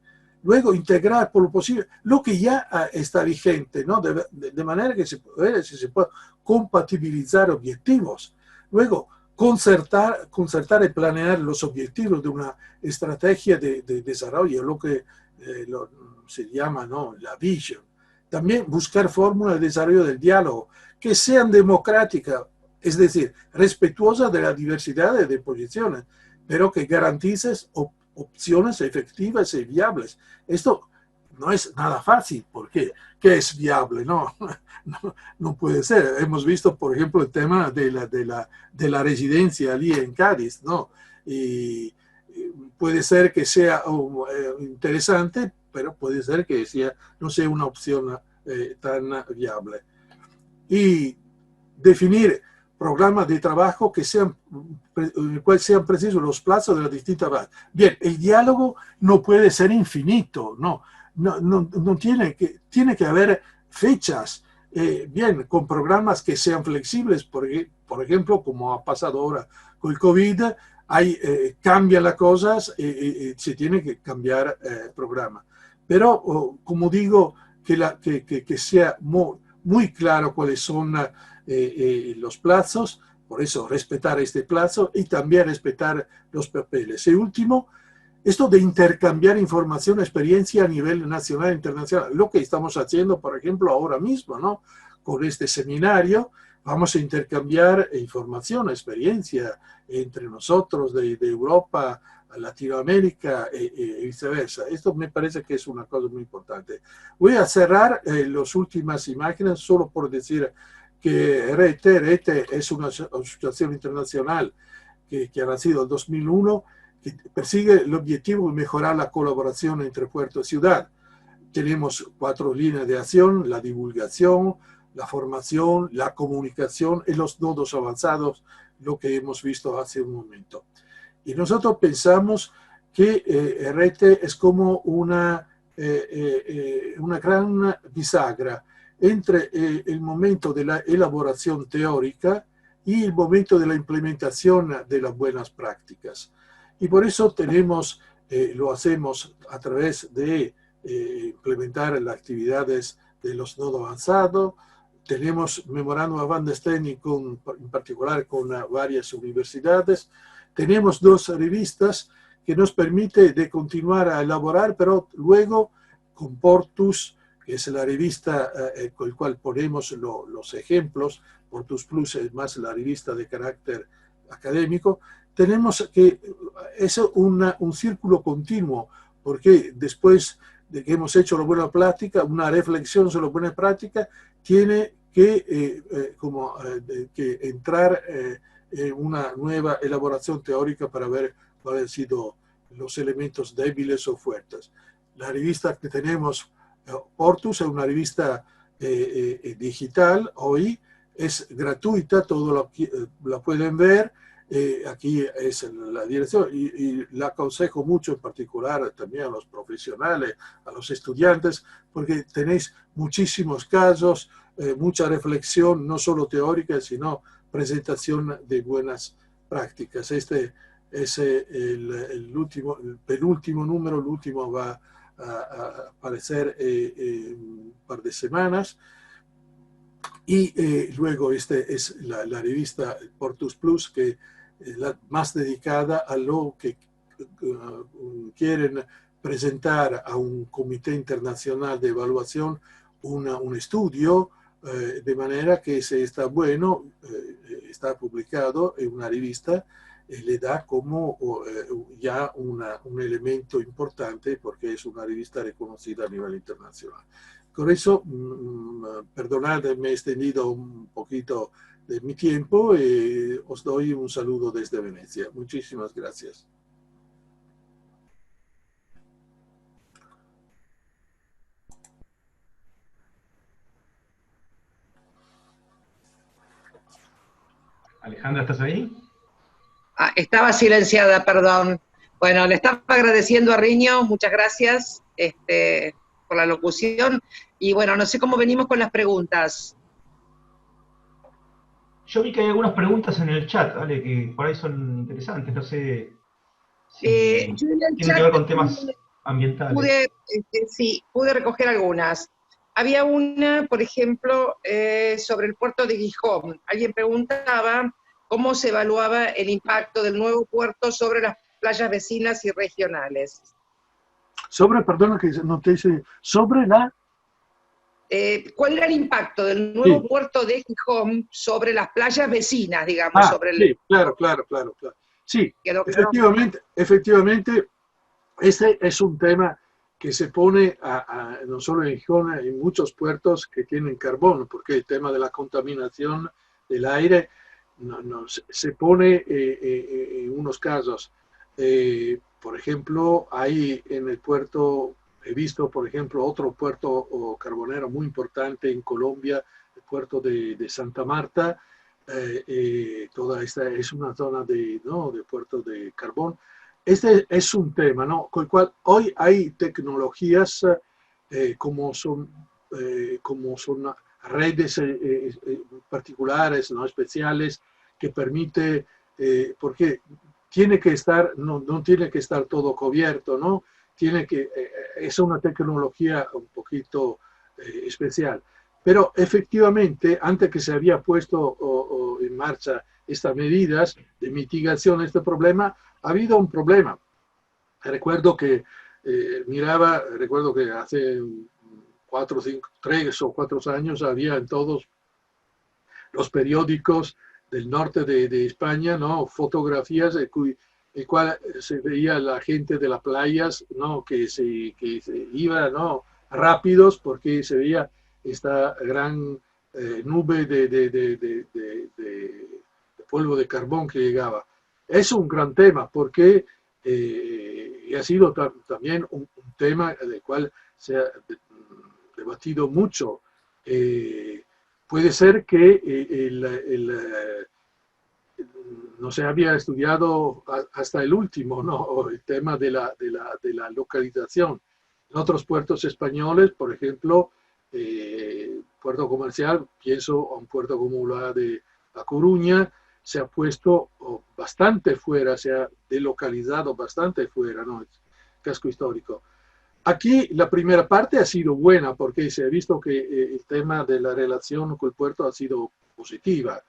Luego, integrar por lo posible lo que ya está vigente, ¿no? De manera que se pueda compatibilizar objetivos. Luego, concertar y planear los objetivos de una estrategia de desarrollo, lo que se llama, ¿no?, la vision. También buscar fórmulas de desarrollo del diálogo que sean democráticas, es decir, respetuosas de la diversidad de posiciones, pero que garanticen opciones efectivas y viables. Esto no es nada fácil, porque ¿qué es viable? No puede ser. Hemos visto, por ejemplo, el tema de la residencia allí en Cádiz, ¿no? Y puede ser que sea interesante, pero puede ser que no sea una opción tan viable. Y definir programas de trabajo en el cual sean precisos los plazos de las distintas bases. Bien, el diálogo no puede ser infinito, tiene que haber fechas, bien, con programas que sean flexibles, por ejemplo, como ha pasado ahora con el COVID, cambian las cosas y se tiene que cambiar el programa. Pero, como digo, que sea muy claro cuáles son los plazos, por eso respetar este plazo y también respetar los papeles. Y último, esto de intercambiar información, experiencia a nivel nacional e internacional, lo que estamos haciendo, por ejemplo, ahora mismo, ¿no? Con este seminario, vamos a intercambiar información, experiencia entre nosotros de Europa, Latinoamérica y viceversa. Esto me parece que es una cosa muy importante. Voy a cerrar las últimas imágenes solo por decir que RETE es una asociación internacional que ha nacido en 2001, que persigue el objetivo de mejorar la colaboración entre puerto y ciudad. Tenemos 4 líneas de acción: la divulgación, la formación, la comunicación y los nodos avanzados lo que hemos visto hace un momento. Y nosotros pensamos que RT es como una gran bisagra entre el momento de la elaboración teórica y el momento de la implementación de las buenas prácticas. Y por eso tenemos, lo hacemos a través de implementar las actividades de los nodos avanzados. Tenemos memorándum of understanding en particular con varias universidades. Tenemos 2 revistas que nos permite de continuar a elaborar, pero luego con Portus, que es la revista con la cual ponemos los ejemplos, Portus Plus es más la revista de carácter académico, tenemos que, es un círculo continuo, porque después de que hemos hecho la buena práctica, una reflexión sobre la buena práctica, tiene que, que entrar en una nueva elaboración teórica para ver cuáles han sido los elementos débiles o fuertes. La revista que tenemos, Portus, es una revista digital hoy, es gratuita, todo la pueden ver. Aquí es la dirección y la aconsejo mucho en particular también a los profesionales, a los estudiantes, porque tenéis muchísimos casos, mucha reflexión, no solo teórica, sino presentación de buenas prácticas. Este es el penúltimo número, el último va a aparecer un par de semanas. Y luego este es la revista Portus Plus, que es la más dedicada a lo que quieren presentar a un comité internacional de evaluación un estudio, de manera que si está bueno, está publicado en una revista, le da como ya un elemento importante porque es una revista reconocida a nivel internacional. Con eso, perdonad, me he extendido un poquito de mi tiempo y os doy un saludo desde Venecia. Muchísimas gracias. Alejandra, ¿estás ahí? Ah, estaba silenciada, perdón. Bueno, le estaba agradeciendo a Riño, muchas gracias por la locución. Y bueno, no sé cómo venimos con las preguntas. Yo vi que hay algunas preguntas en el chat, ¿vale? Que por ahí son interesantes, no sé si Yo en el tienen que ver con temas ambientales. sí, pude recoger algunas. Había una, por ejemplo, sobre el puerto de Gijón. Alguien preguntaba cómo se evaluaba el impacto del nuevo puerto sobre las playas vecinas y regionales. Sobre, perdona que no te hice, sobre la... ¿Cuál era el impacto del nuevo puerto de Gijón sobre las playas vecinas, digamos? Sobre sí, claro. Sí, efectivamente, este es un tema que se pone no solo en Gijón, en muchos puertos que tienen carbón, porque el tema de la contaminación del aire se pone en unos casos. Por ejemplo, hay en el puerto... He visto, por ejemplo, otro puerto carbonero muy importante en Colombia, el puerto de Santa Marta. Toda esta es una zona de puerto de carbón. Este es un tema, ¿no? Con el cual hoy hay tecnologías como son redes particulares, ¿no? Especiales, que permite, porque tiene que estar, no tiene que estar todo cubierto, ¿no? Es una tecnología un poquito especial. Pero efectivamente, antes que se había puesto en marcha estas medidas de mitigación de este problema, ha habido un problema. Recuerdo que hace 3 o 4 años había en todos los periódicos del norte de España, ¿no? Fotografías el cual se veía la gente de las playas, ¿no? que se iba, ¿no? rápidos porque se veía esta gran nube de polvo de carbón que llegaba. Es un gran tema porque ha sido también un tema del cual se ha debatido mucho. Puede ser que no se había estudiado hasta el último, ¿no? El tema de la localización. En otros puertos españoles, por ejemplo, puerto comercial, pienso a un puerto como la de La Coruña, se ha puesto bastante fuera, se ha delocalizado bastante fuera, ¿no? El casco histórico. Aquí la primera parte ha sido buena porque se ha visto que el tema de la relación con el puerto ha sido positiva.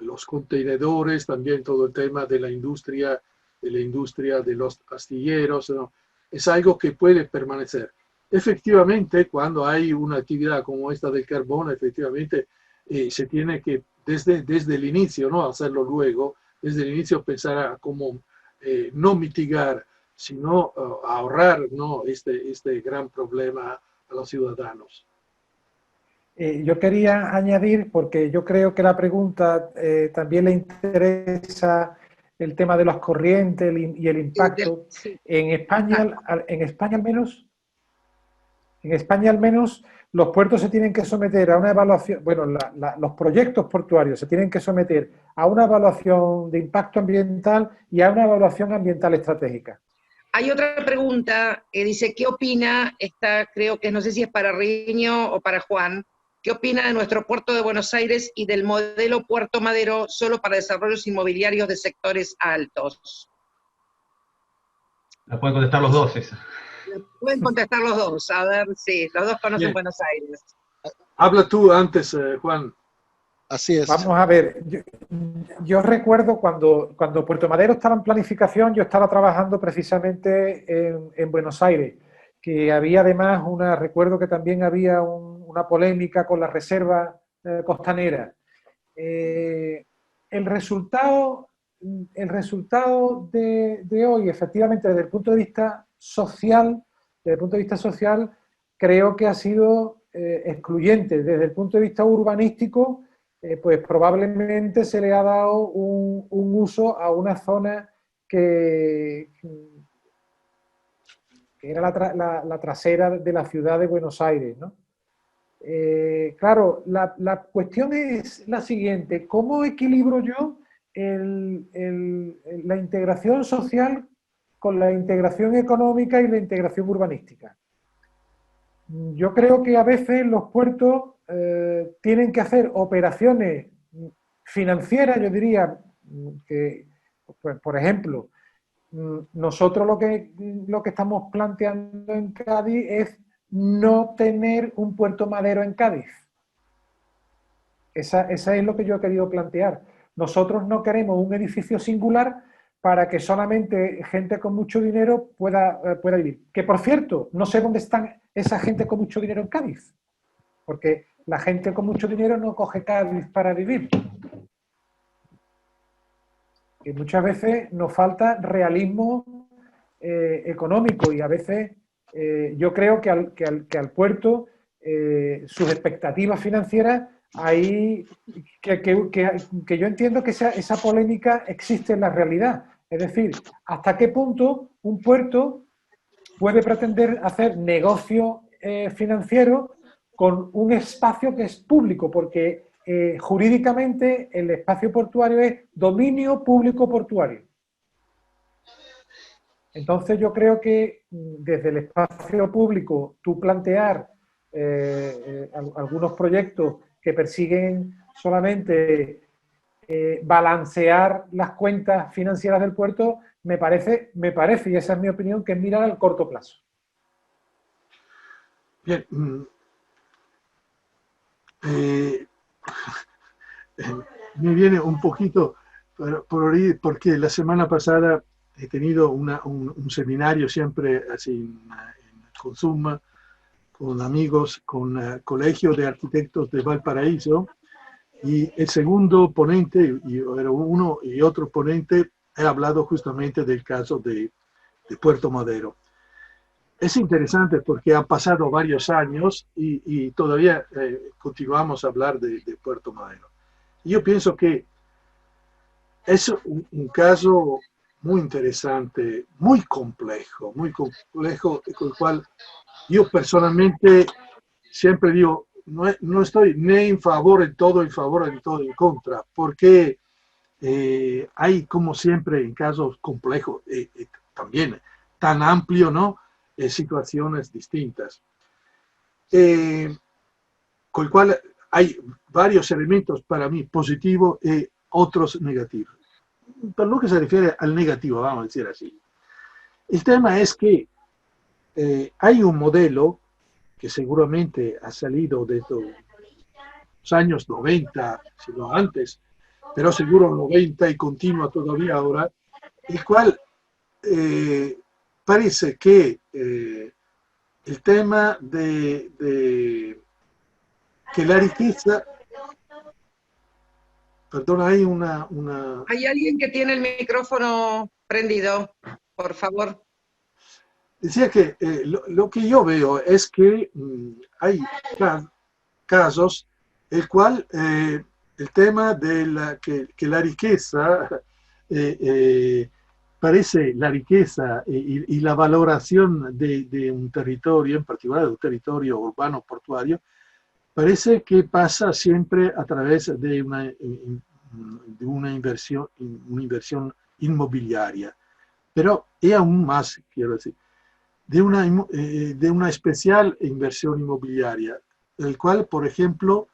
Los contenedores, también todo el tema de la industria de los astilleros, ¿no? Es algo que puede permanecer. Efectivamente, cuando hay una actividad como esta del carbón, efectivamente se tiene que, desde el inicio, no hacerlo luego, desde el inicio pensar a cómo no mitigar, sino ahorrar, ¿no? este gran problema a los ciudadanos. Yo quería añadir, porque yo creo que la pregunta también le interesa el tema de las corrientes y el impacto. Sí. En España al menos, los puertos se tienen que someter a una evaluación, bueno, los proyectos portuarios se tienen que someter a una evaluación de impacto ambiental y a una evaluación ambiental estratégica. Hay otra pregunta que dice, ¿qué opina? Esta creo que no sé si es para Riño o para Juan. ¿Qué opina de nuestro puerto de Buenos Aires y del modelo Puerto Madero solo para desarrollos inmobiliarios de sectores altos? La pueden contestar los dos esa. Pueden contestar los dos, a ver, sí, los dos conocen Bien. Buenos Aires. Habla tú antes, Juan. Así es. Vamos a ver, yo recuerdo cuando Puerto Madero estaba en planificación, yo estaba trabajando precisamente en Buenos Aires, que había además recuerdo que también había una polémica con la reserva costanera. El resultado de hoy, efectivamente, desde el punto de vista social, creo que ha sido excluyente. Desde el punto de vista urbanístico, pues probablemente se le ha dado un uso a una zona que era la trasera de la ciudad de Buenos Aires, ¿no? Claro, la cuestión es la siguiente: ¿cómo equilibro yo la integración social con la integración económica y la integración urbanística? Yo creo que a veces los puertos tienen que hacer operaciones financieras, yo diría que, pues, por ejemplo, nosotros lo que estamos planteando en Cádiz es no tener un puerto madero en Cádiz. Esa es lo que yo he querido plantear. Nosotros no queremos un edificio singular para que solamente gente con mucho dinero pueda vivir. Que, por cierto, no sé dónde están esa gente con mucho dinero en Cádiz, porque la gente con mucho dinero no coge Cádiz para vivir. Y muchas veces nos falta realismo económico, y a veces yo creo que al puerto sus expectativas financieras, ahí que yo entiendo que esa polémica existe en la realidad. Es decir, ¿hasta qué punto un puerto puede pretender hacer negocio financiero con un espacio que es público? Porque jurídicamente el espacio portuario es dominio público portuario. Entonces yo creo que desde el espacio público tú plantear algunos proyectos que persiguen solamente balancear las cuentas financieras del puerto, me parece, y esa es mi opinión, que es mirar al corto plazo. Bien. Me viene un poquito por ahí, porque la semana pasada he tenido un seminario siempre así en Zoom, con amigos, con el Colegio de Arquitectos de Valparaíso, y el segundo ponente, uno y otro ponente, he hablado justamente del caso de Puerto Madero. Es interesante porque han pasado varios años y todavía continuamos a hablar de Puerto Madero. Yo pienso que es un caso muy interesante, muy complejo, con el cual yo personalmente siempre digo, no estoy ni en favor en todo, en contra, porque hay, como siempre, en casos complejos, también tan amplio, ¿no? Situaciones distintas. Con el cual hay varios elementos para mí positivos y otros negativos. Por lo que se refiere al negativo, vamos a decir así. El tema es que hay un modelo que seguramente ha salido de los años 90, si no antes, pero seguro 90 y continúa todavía ahora, el cual parece que el tema de que la riqueza, perdón, hay una... Hay alguien que tiene el micrófono prendido, por favor. Decía que lo que yo veo es que hay casos el cual el tema de que la riqueza parece la riqueza y la valoración de un territorio, en particular de un territorio urbano portuario, parece que pasa siempre a través de una inversión inmobiliaria. Pero y aún más, quiero decir, de una especial inversión inmobiliaria, el cual, por ejemplo,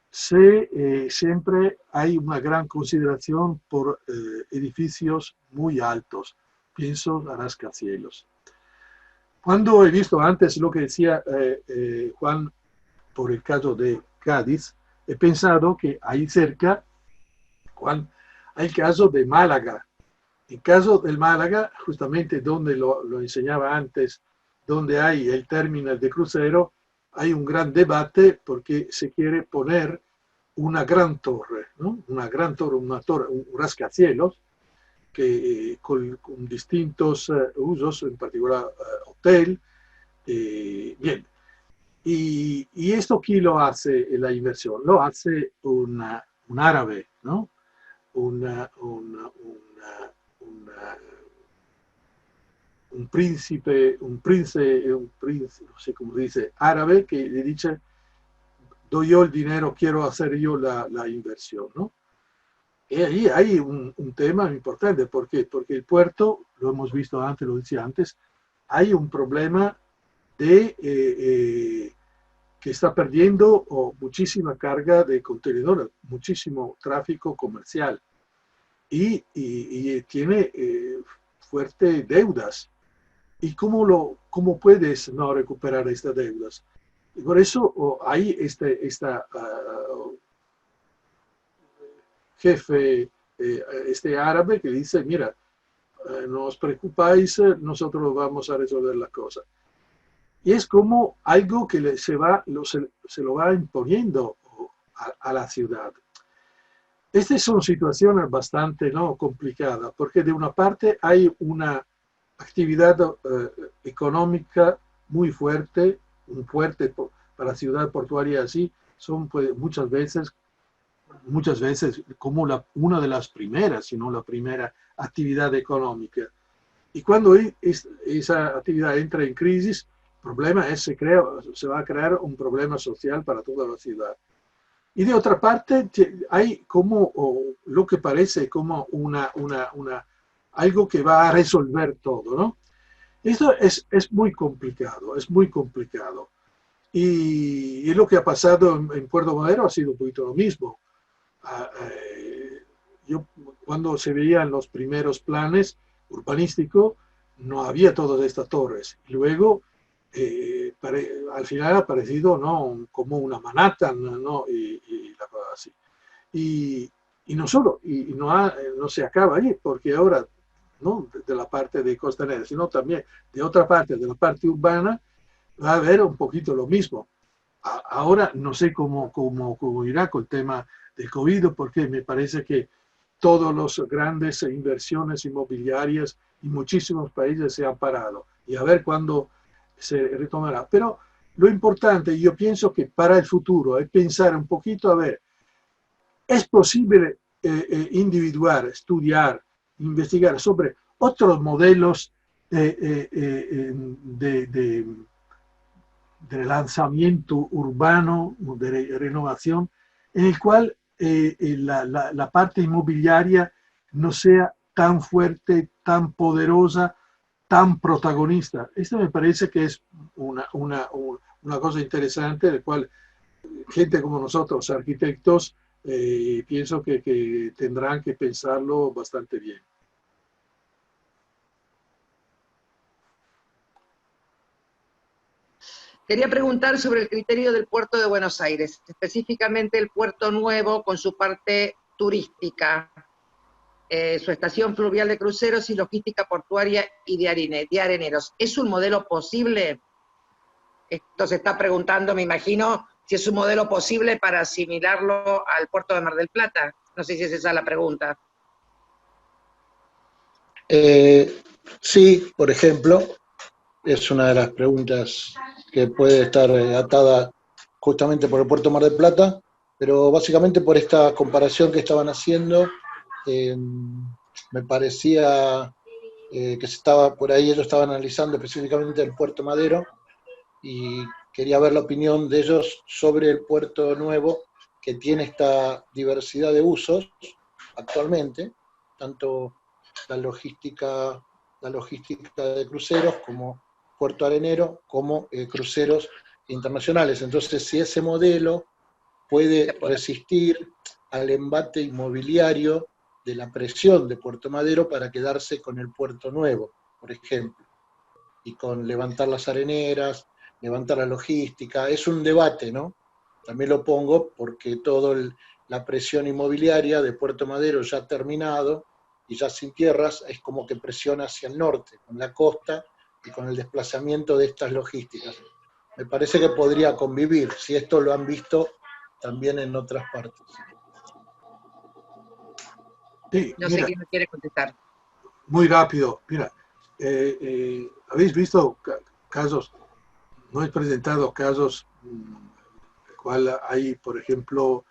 siempre hay una gran consideración por edificios muy altos, pienso a rascacielos. Cuando he visto antes lo que decía Juan por el caso de Cádiz, he pensado que ahí cerca, Juan, hay el caso de Málaga. En caso del Málaga, justamente donde lo enseñaba antes, donde hay el terminal de crucero, hay un gran debate porque se quiere poner una gran torre, ¿no? Una torre, un rascacielos, que, con distintos usos, en particular hotel. Bien. Y esto, ¿quién lo hace la inversión? Lo hace un árabe, ¿no? Un príncipe, no sé cómo dice, árabe, que le dice, doy yo el dinero, quiero hacer yo la inversión, ¿no? Y ahí hay un tema importante. ¿Por qué? Porque el puerto, lo hemos visto antes, lo decía antes, hay un problema de que está perdiendo muchísima carga de contenedores, muchísimo tráfico comercial y tiene fuertes deudas. ¿Y cómo puedes no recuperar estas deudas? Y por eso hay jefe, este árabe que dice, mira, no os preocupáis, nosotros vamos a resolver la cosa. Y es como algo que se lo va imponiendo a la ciudad. Estas son situaciones bastante, ¿no?, complicadas, porque de una parte hay una actividad económica muy fuerte, para la ciudad portuaria así, son pues, muchas veces como una de las primeras, si no la primera actividad económica. Y cuando esa actividad entra en crisis, el problema es se va a crear un problema social para toda la ciudad. Y de otra parte, hay como lo que parece como algo que va a resolver todo, ¿no? Esto es muy complicado, es muy complicado. Y lo que ha pasado en Puerto Madero ha sido un poquito lo mismo. Cuando se veían los primeros planes urbanísticos, no había todas estas torres. Y luego, al final ha parecido, ¿no?, como una Manhattan, ¿no?, y la cosa así. Y no solo, no se acaba allí, porque ahora, no de la parte de costanera, sino también de otra parte, de la parte urbana, va a haber un poquito lo mismo. Ahora no sé cómo irá con el tema del COVID, porque me parece que todas las grandes inversiones inmobiliarias en muchísimos países se han parado. Y a ver cuándo se retomará. Pero lo importante, yo pienso que para el futuro es pensar un poquito, a ver, ¿es posible individuar, estudiar, investigar sobre otros modelos de lanzamiento urbano, de renovación, en el cual la parte inmobiliaria no sea tan fuerte, tan poderosa, tan protagonista. Esto me parece que es una cosa interesante, de cual gente como nosotros, arquitectos, pienso que tendrán que pensarlo bastante bien. Quería preguntar sobre el criterio del puerto de Buenos Aires, específicamente el puerto nuevo con su parte turística, su estación fluvial de cruceros y logística portuaria y de areneros. ¿Es un modelo posible? Esto se está preguntando, me imagino, si es un modelo posible para asimilarlo al puerto de Mar del Plata. No sé si es esa la pregunta. Sí, por ejemplo, es una de las preguntas que puede estar atada justamente por el puerto Mar del Plata, pero básicamente por esta comparación que estaban haciendo, me parecía que se estaba por ahí, ellos estaban analizando específicamente el puerto Madero, y quería ver la opinión de ellos sobre el puerto nuevo, que tiene esta diversidad de usos actualmente, tanto la logística de cruceros como puerto arenero, como cruceros internacionales. Entonces, si ese modelo puede resistir al embate inmobiliario de la presión de Puerto Madero para quedarse con el puerto nuevo, por ejemplo, y con levantar las areneras, levantar la logística. Es un debate, ¿no? También lo pongo porque toda la presión inmobiliaria de Puerto Madero ya ha terminado y ya sin tierras, es como que presiona hacia el norte, con la costa y con el desplazamiento de estas logísticas. Me parece que podría convivir, si esto lo han visto también en otras partes. Sí, No mira, sé quién me quiere contestar. muy rápido. Mira, habéis visto casos, no he presentado casos en cual hay, por ejemplo,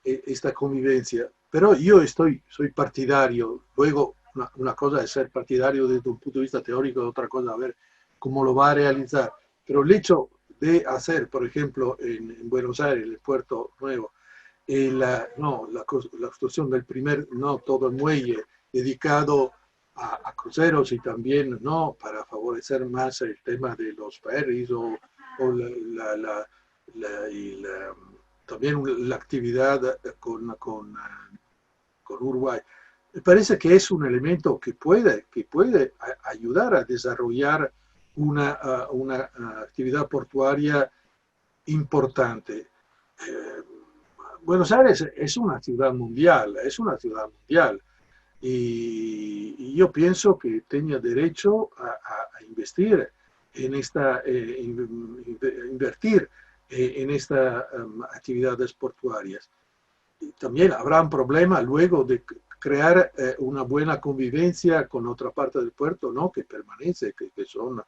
esta convivencia, pero yo soy partidario. Luego, una cosa es ser partidario desde un punto de vista teórico, otra cosa a ver cómo lo va a realizar. Pero el hecho de hacer, por ejemplo, en Buenos Aires, el Puerto Nuevo, la construcción del primer, no todo el muelle dedicado a cruceros, y también no para favorecer más el tema de los ferries o también la actividad con Uruguay. Me parece que es un elemento que puede ayudar a desarrollar una actividad portuaria importante. Buenos Aires es una ciudad mundial, y yo pienso que tenía derecho a invertir en estas actividades portuarias. Y también habrá un problema luego de crear una buena convivencia con otra parte del puerto, ¿no? Que permanece, que son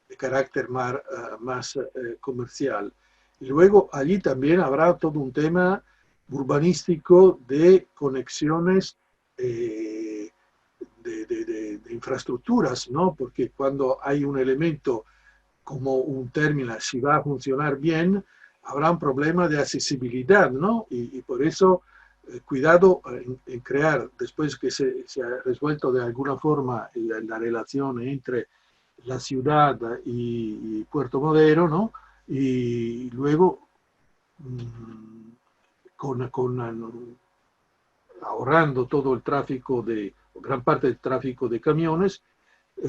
de carácter más comercial. Y luego allí también habrá todo un tema urbanístico de conexiones de infraestructuras, ¿no? Porque cuando hay un elemento como un terminal, si va a funcionar bien, habrá un problema de accesibilidad, ¿no? Y por eso, cuidado en crear, después que se ha resuelto de alguna forma la relación entre la ciudad y Puerto Madero, ¿no? Y luego, ahorrando todo el tráfico gran parte del tráfico de camiones,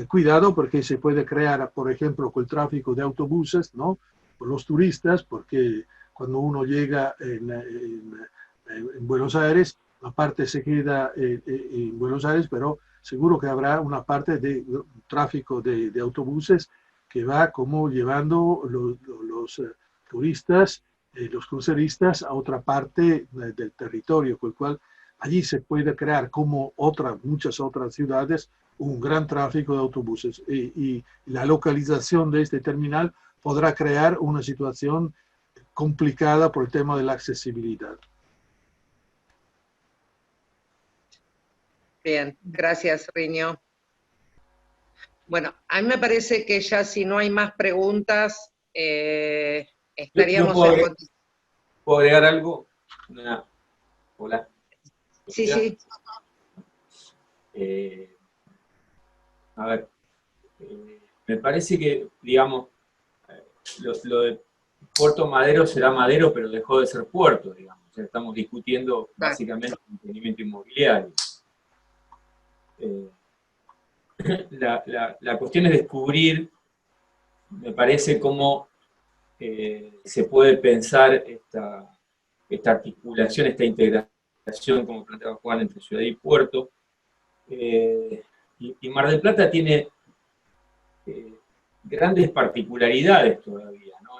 cuidado porque se puede crear, por ejemplo, con el tráfico de autobuses, ¿no? Por los turistas, porque cuando uno llega en Buenos Aires, la parte se queda en Buenos Aires, pero seguro que habrá una parte de tráfico de autobuses que va como llevando los turistas, los cruceristas a otra parte del territorio, con el cual allí se puede crear, como muchas otras ciudades, un gran tráfico de autobuses, y la localización de este terminal podrá crear una situación complicada por el tema de la accesibilidad. Bien, gracias, Riño. Bueno, a mí me parece que ya si no hay más preguntas, estaríamos ¿Puedo agregar algo? Hola. Sí, sí. A ver, me parece que, digamos, lo de Puerto Madero será Madero, pero dejó de ser puerto, digamos. O sea, estamos discutiendo básicamente emprendimiento inmobiliario. La cuestión es descubrir, me parece, cómo se puede pensar esta articulación, esta integración, como planteaba Juan, entre ciudad y puerto. Y Mar del Plata tiene grandes particularidades todavía, ¿no?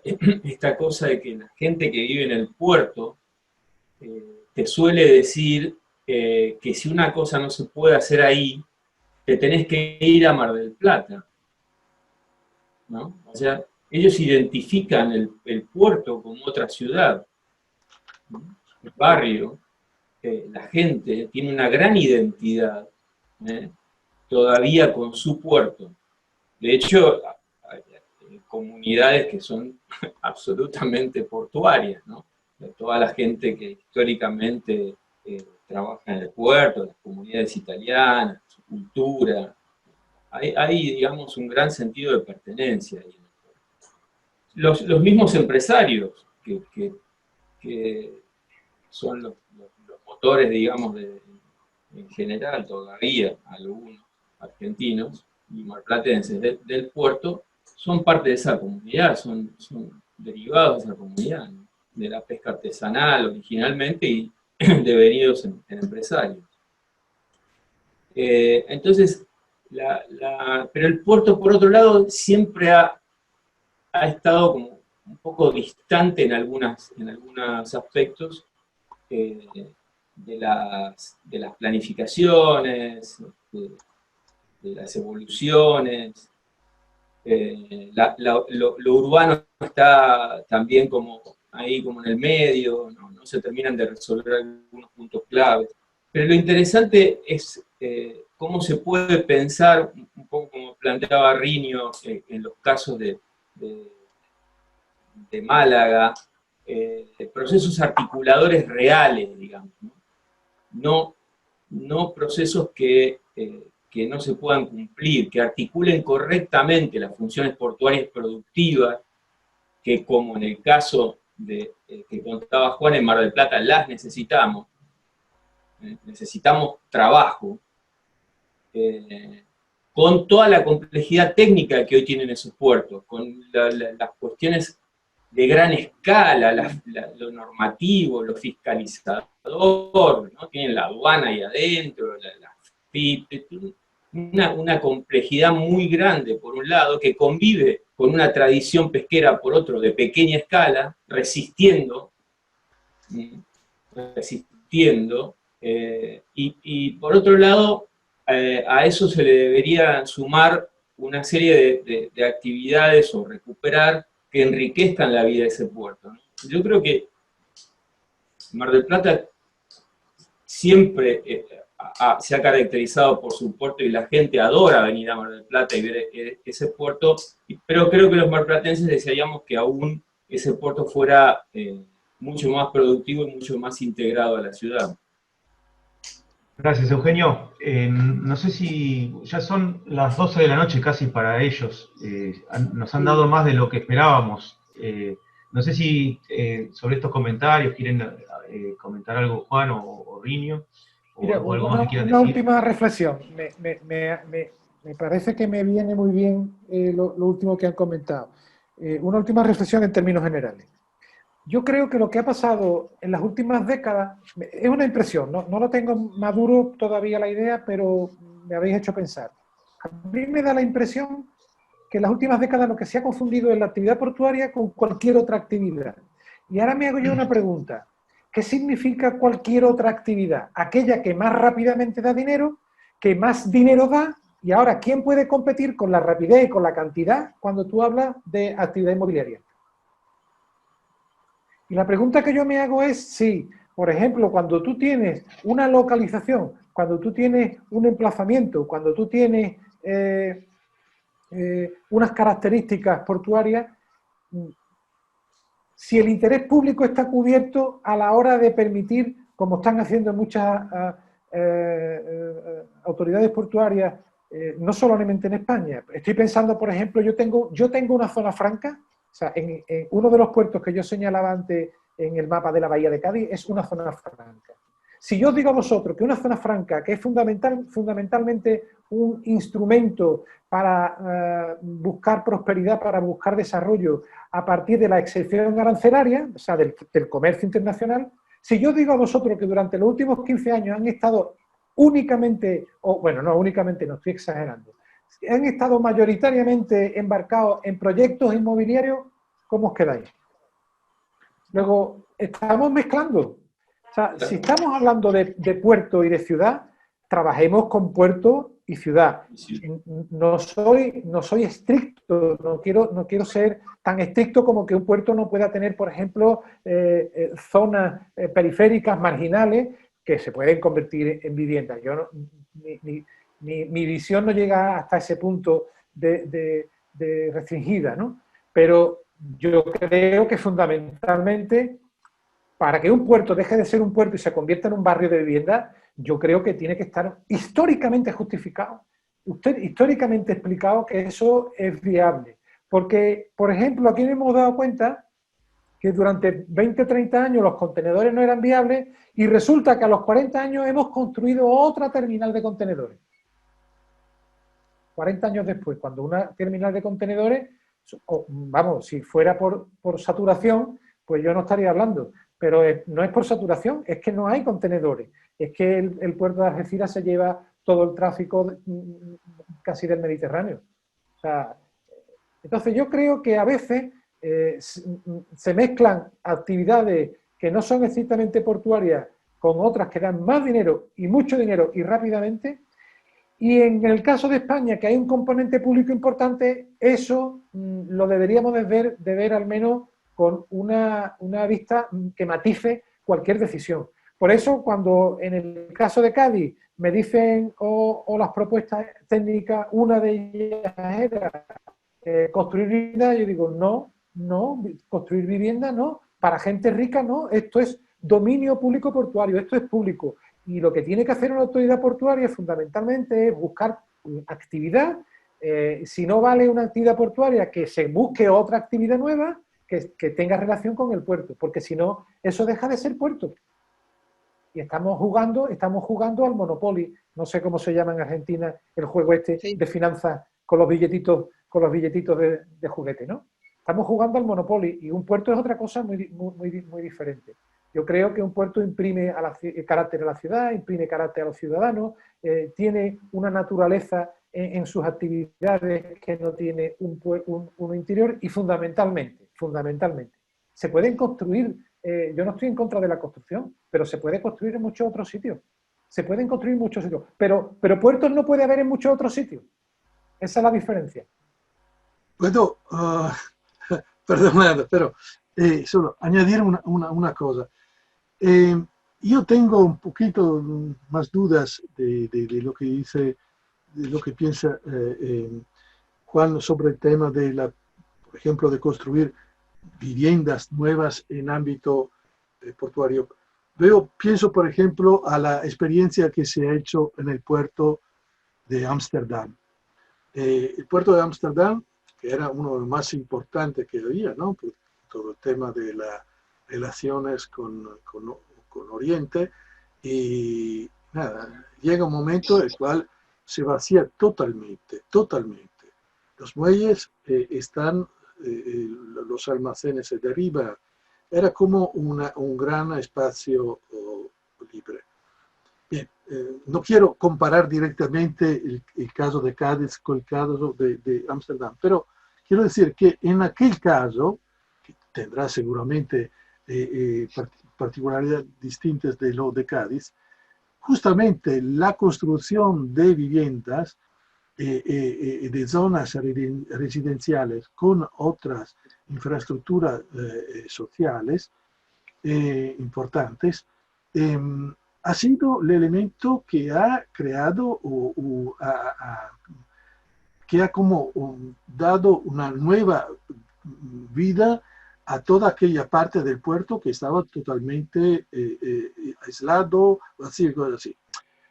Esta cosa de que la gente que vive en el puerto te suele decir que si una cosa no se puede hacer ahí, te tenés que ir a Mar del Plata, ¿no? O sea, ellos identifican el puerto como otra ciudad, ¿no? El barrio, la gente tiene una gran identidad, todavía con su puerto. De hecho, hay comunidades que son absolutamente portuarias, ¿no? De toda la gente que históricamente trabaja en el puerto, las comunidades italianas, su cultura. Hay, digamos, un gran sentido de pertenencia ahí. Los mismos empresarios, que son los motores, digamos, en general, todavía, algunos argentinos y marplatenses del puerto, son parte de esa comunidad, son derivados de esa comunidad, ¿no? De la pesca artesanal originalmente y devenidos en empresarios. Entonces, pero el puerto, por otro lado, siempre ha estado como un poco distante en algunos aspectos de las planificaciones, de las evoluciones. Lo urbano está también como ahí como en el medio, no se terminan de resolver algunos puntos claves. Pero lo interesante es cómo se puede pensar, un poco como planteaba Riño en los casos de Málaga, procesos articuladores reales, digamos, no procesos que no se puedan cumplir, que articulen correctamente las funciones portuarias productivas, que como en el caso que contaba Juan en Mar del Plata, las necesitamos. Necesitamos trabajo, con toda la complejidad técnica que hoy tienen esos puertos, con las cuestiones de gran escala, lo normativo, lo fiscalizador, ¿no? Tienen la aduana ahí adentro, la FIP, una complejidad muy grande, por un lado, que convive con una tradición pesquera, por otro, de pequeña escala, resistiendo, y por otro lado, a eso se le debería sumar una serie de actividades o recuperar que enriquezcan la vida de ese puerto, ¿no? Yo creo que Mar del Plata siempre se ha caracterizado por su puerto y la gente adora venir a Mar del Plata y ver ese puerto, pero creo que los marplatenses desearíamos que aún ese puerto fuera mucho más productivo y mucho más integrado a la ciudad. Gracias, Eugenio. No sé si ya son las 12 de la noche casi para ellos. Nos han dado más de lo que esperábamos. No sé si sobre estos comentarios quieren comentar algo Juan o Riño, Mira, o algo más que quieran una decir. última reflexión. Me parece que me viene muy bien lo último que han comentado. Una última reflexión en términos generales. Yo creo que lo que ha pasado en las últimas décadas, es una impresión, no lo tengo maduro todavía la idea, pero me habéis hecho pensar. A mí me da la impresión que en las últimas décadas lo que se ha confundido es la actividad portuaria con cualquier otra actividad. Y ahora me hago yo una pregunta. ¿Qué significa cualquier otra actividad? Aquella que más rápidamente da dinero, que más dinero da, y ahora, ¿quién puede competir con la rapidez y con la cantidad cuando tú hablas de actividad inmobiliaria? Y la pregunta que yo me hago es si, por ejemplo, cuando tú tienes una localización, cuando tú tienes un emplazamiento, cuando tú tienes unas características portuarias, si el interés público está cubierto a la hora de permitir, como están haciendo muchas autoridades portuarias, no solamente en España. Estoy pensando, por ejemplo, yo tengo una zona franca, o sea, en uno de los puertos que yo señalaba antes en el mapa de la Bahía de Cádiz es una zona franca. Si yo os digo a vosotros que una zona franca, que es fundamentalmente un instrumento para buscar prosperidad, para buscar desarrollo a partir de la excepción arancelaria, o sea, del comercio internacional, si yo digo a vosotros que durante los últimos 15 años han estado únicamente, o bueno, no únicamente, no estoy exagerando, han estado mayoritariamente embarcados en proyectos inmobiliarios, ¿cómo os quedáis? Luego, estamos mezclando. O sea, si estamos hablando de puerto y de ciudad, trabajemos con puerto y ciudad. No soy estricto, no quiero ser tan estricto como que un puerto no pueda tener, por ejemplo, zonas periféricas, marginales, que se pueden convertir en viviendas. Mi visión no llega hasta ese punto de restringida, ¿no? Pero yo creo que fundamentalmente, para que un puerto deje de ser un puerto y se convierta en un barrio de vivienda, yo creo que tiene que estar históricamente justificado, históricamente explicado que eso es viable. Porque, por ejemplo, aquí nos hemos dado cuenta que durante 20 o 30 años los contenedores no eran viables y resulta que a los 40 años hemos construido otra terminal de contenedores. 40 años después, cuando una terminal de contenedores, vamos, si fuera por saturación, pues yo no estaría hablando. Pero no es por saturación, es que no hay contenedores. Es que el puerto de Algeciras se lleva todo el tráfico casi del Mediterráneo. O sea, entonces yo creo que a veces se mezclan actividades que no son estrictamente portuarias con otras que dan más dinero y mucho dinero y rápidamente. Y en el caso de España, que hay un componente público importante, eso lo deberíamos de ver al menos con una vista que matice cualquier decisión. Por eso, cuando en el caso de Cádiz me dicen, o las propuestas técnicas, una de ellas era construir vivienda, yo digo, no, construir vivienda no, para gente rica no, esto es dominio público portuario, esto es público. Y lo que tiene que hacer una autoridad portuaria fundamentalmente es buscar actividad, si no vale una actividad portuaria, que se busque otra actividad nueva, que tenga relación con el puerto, porque si no, eso deja de ser puerto. Y estamos jugando al Monopoly, no sé cómo se llama en Argentina el juego este de finanzas con los billetitos de juguete, ¿no? Estamos jugando al Monopoly y un puerto es otra cosa muy diferente. Yo creo que un puerto imprime carácter a la ciudad, imprime carácter a los ciudadanos, tiene una naturaleza en sus actividades que no tiene un interior y fundamentalmente, se pueden construir, yo no estoy en contra de la construcción, pero se puede construir en muchos otros sitios. Se pueden construir en muchos sitios, pero puertos no puede haber en muchos otros sitios. Esa es la diferencia. Puedo, perdonad, pero solo añadir una cosa. Yo tengo un poquito más dudas de lo que dice, de lo que piensa Juan sobre el tema de por ejemplo, de construir viviendas nuevas en ámbito portuario. Pienso, por ejemplo, a la experiencia que se ha hecho en el puerto de Ámsterdam. El puerto de Ámsterdam, que era uno de los más importantes que había, ¿no? Por todo el tema de las relaciones con Oriente, y nada, llega un momento en el cual se vacía totalmente. Los muelles están, los almacenes se derriban, era como un gran espacio libre. Bien, no quiero comparar directamente el caso de Cádiz con el caso de Ámsterdam, pero quiero decir que en aquel caso, que tendrá seguramente particularidades distintas de lo de Cádiz, justamente la construcción de viviendas de zonas residenciales con otras infraestructuras sociales importantes ha sido el elemento que ha creado que ha como dado una nueva vida a toda aquella parte del puerto que estaba totalmente aislado, así, cosas así.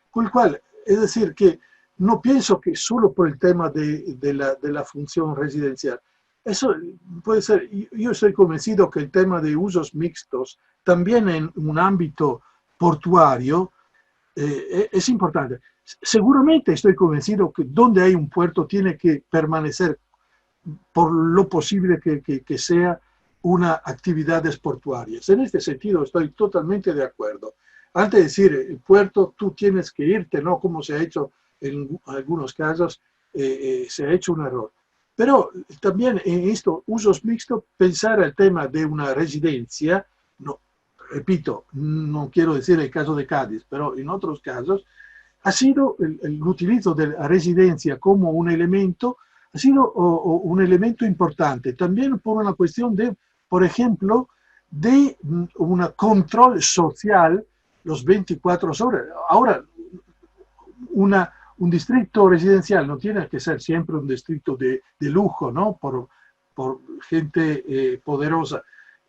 Con el cual, es decir, que no pienso que solo por el tema de la función residencial. Eso puede ser, yo estoy convencido que el tema de usos mixtos, también en un ámbito portuario, es importante. Seguramente estoy convencido que donde hay un puerto tiene que permanecer por lo posible que sea una actividades portuarias. En este sentido estoy totalmente de acuerdo. Antes de decir el puerto, tú tienes que irte, ¿no? Como se ha hecho en algunos casos, se ha hecho un error. Pero también en estos usos mixtos, pensar el tema de una residencia, no, repito, no quiero decir el caso de Cádiz, pero en otros casos, ha sido el utilizo de la residencia como un elemento, ha sido un elemento importante, también por una cuestión de, por ejemplo, de un control social los 24 horas. Ahora, un distrito residencial no tiene que ser siempre un distrito de lujo, ¿no? Por gente poderosa.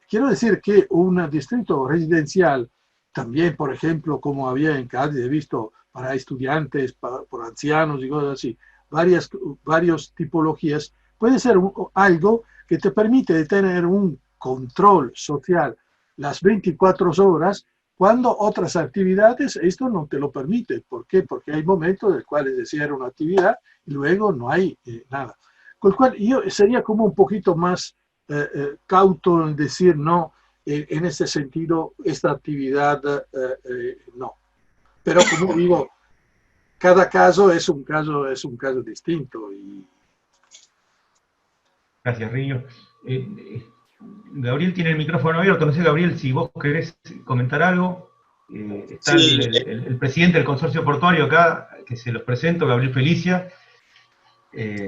Quiero decir que un distrito residencial, también, por ejemplo, como había en Cádiz, he visto para estudiantes, por ancianos y cosas así, varias tipologías, puede ser algo que te permite tener un control social las 24 horas, cuando otras actividades esto no te lo permite. ¿Por qué? Porque hay momentos en los cuales se cierra una actividad y luego no hay nada. Con lo cual yo sería como un poquito más cauto en decir no, en ese sentido, esta actividad no. Pero como digo, cada caso es un caso distinto. Gracias, Riño. Gabriel tiene el micrófono abierto. No sé, Gabriel, si vos querés comentar algo. Está Sí. el presidente del consorcio portuario acá, que se los presento, Gabriel Felicia.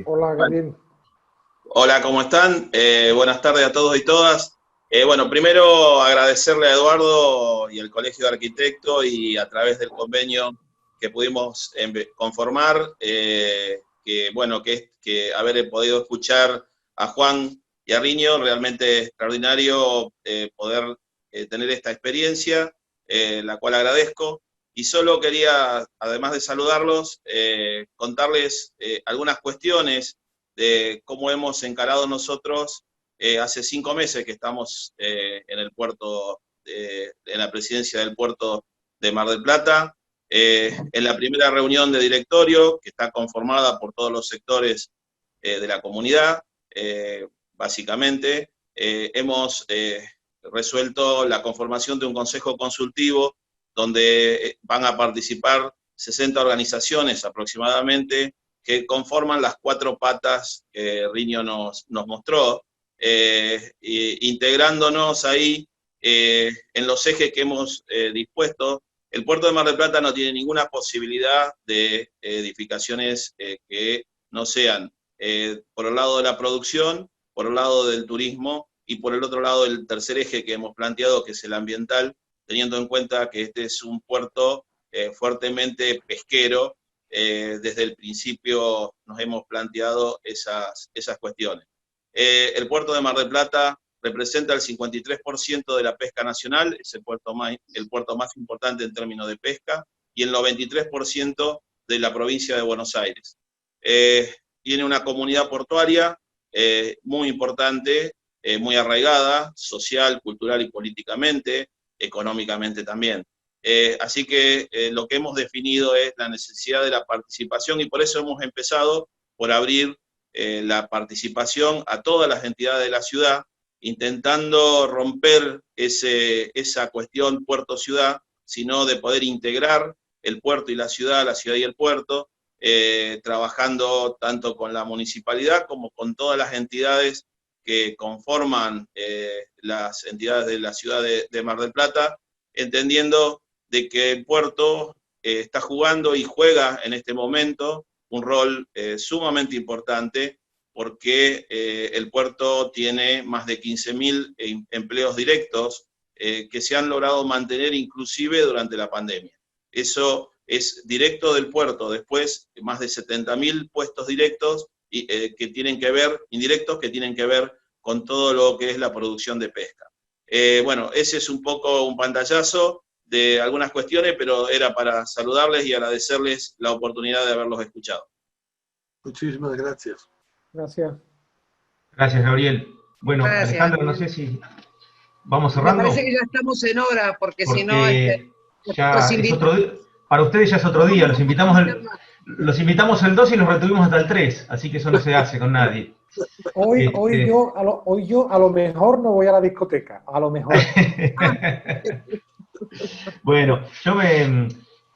Hola, Gabriel. Hola, ¿cómo están? Buenas tardes a todos y todas. Bueno, primero agradecerle a Eduardo y al Colegio de Arquitectos y a través del convenio que pudimos conformar, que haber podido escuchar a Juan y a Riño, realmente extraordinario poder tener esta experiencia, la cual agradezco. Y solo quería, además de saludarlos, contarles algunas cuestiones de cómo hemos encarado nosotros hace 5 meses que estamos en el puerto, en la presidencia del puerto de Mar del Plata. En la primera reunión de directorio, que está conformada por todos los sectores de la comunidad, básicamente, hemos resuelto la conformación de un consejo consultivo donde van a participar 60 organizaciones aproximadamente, que conforman las 4 patas que Riño nos mostró, integrándonos ahí en los ejes que hemos dispuesto. El puerto de Mar del Plata no tiene ninguna posibilidad de edificaciones que no sean por el lado de la producción, por el lado del turismo y por el otro lado el tercer eje que hemos planteado, que es el ambiental, teniendo en cuenta que este es un puerto fuertemente pesquero. Desde el principio nos hemos planteado esas cuestiones. El puerto de Mar del Plata representa el 53% de la pesca nacional, es el puerto más importante en términos de pesca, y el 93% de la provincia de Buenos Aires. Tiene una comunidad portuaria muy importante, muy arraigada, social, cultural y políticamente, económicamente también. Así que lo que hemos definido es la necesidad de la participación, y por eso hemos empezado por abrir la participación a todas las entidades de la ciudad, intentando romper esa cuestión puerto-ciudad, sino de poder integrar el puerto y la ciudad y el puerto, trabajando tanto con la municipalidad como con todas las entidades que conforman las entidades de la ciudad de Mar del Plata, entendiendo de que el puerto está jugando y juega en este momento un rol sumamente importante, porque el puerto tiene más de 15.000 empleos directos que se han logrado mantener inclusive durante la pandemia. Eso es directo del puerto. Después, más de 70.000 puestos directos indirectos que tienen que ver con todo lo que es la producción de pesca. Bueno, ese es un poco un pantallazo de algunas cuestiones, pero era para saludarles y agradecerles la oportunidad de haberlos escuchado. Muchísimas gracias. Gracias. Gracias, Gabriel. Bueno, Gracias, Alejandra, no Gabriel. sé si vamos Me cerrando. parece que ya estamos en hora, porque si no, Porque ya los es invitamos. otro día. Para ustedes ya es otro día. Los invitamos el 2 y los retuvimos hasta el 3, así que eso no se hace con nadie. Hoy yo a lo mejor no voy a la discoteca, a lo mejor. Bueno,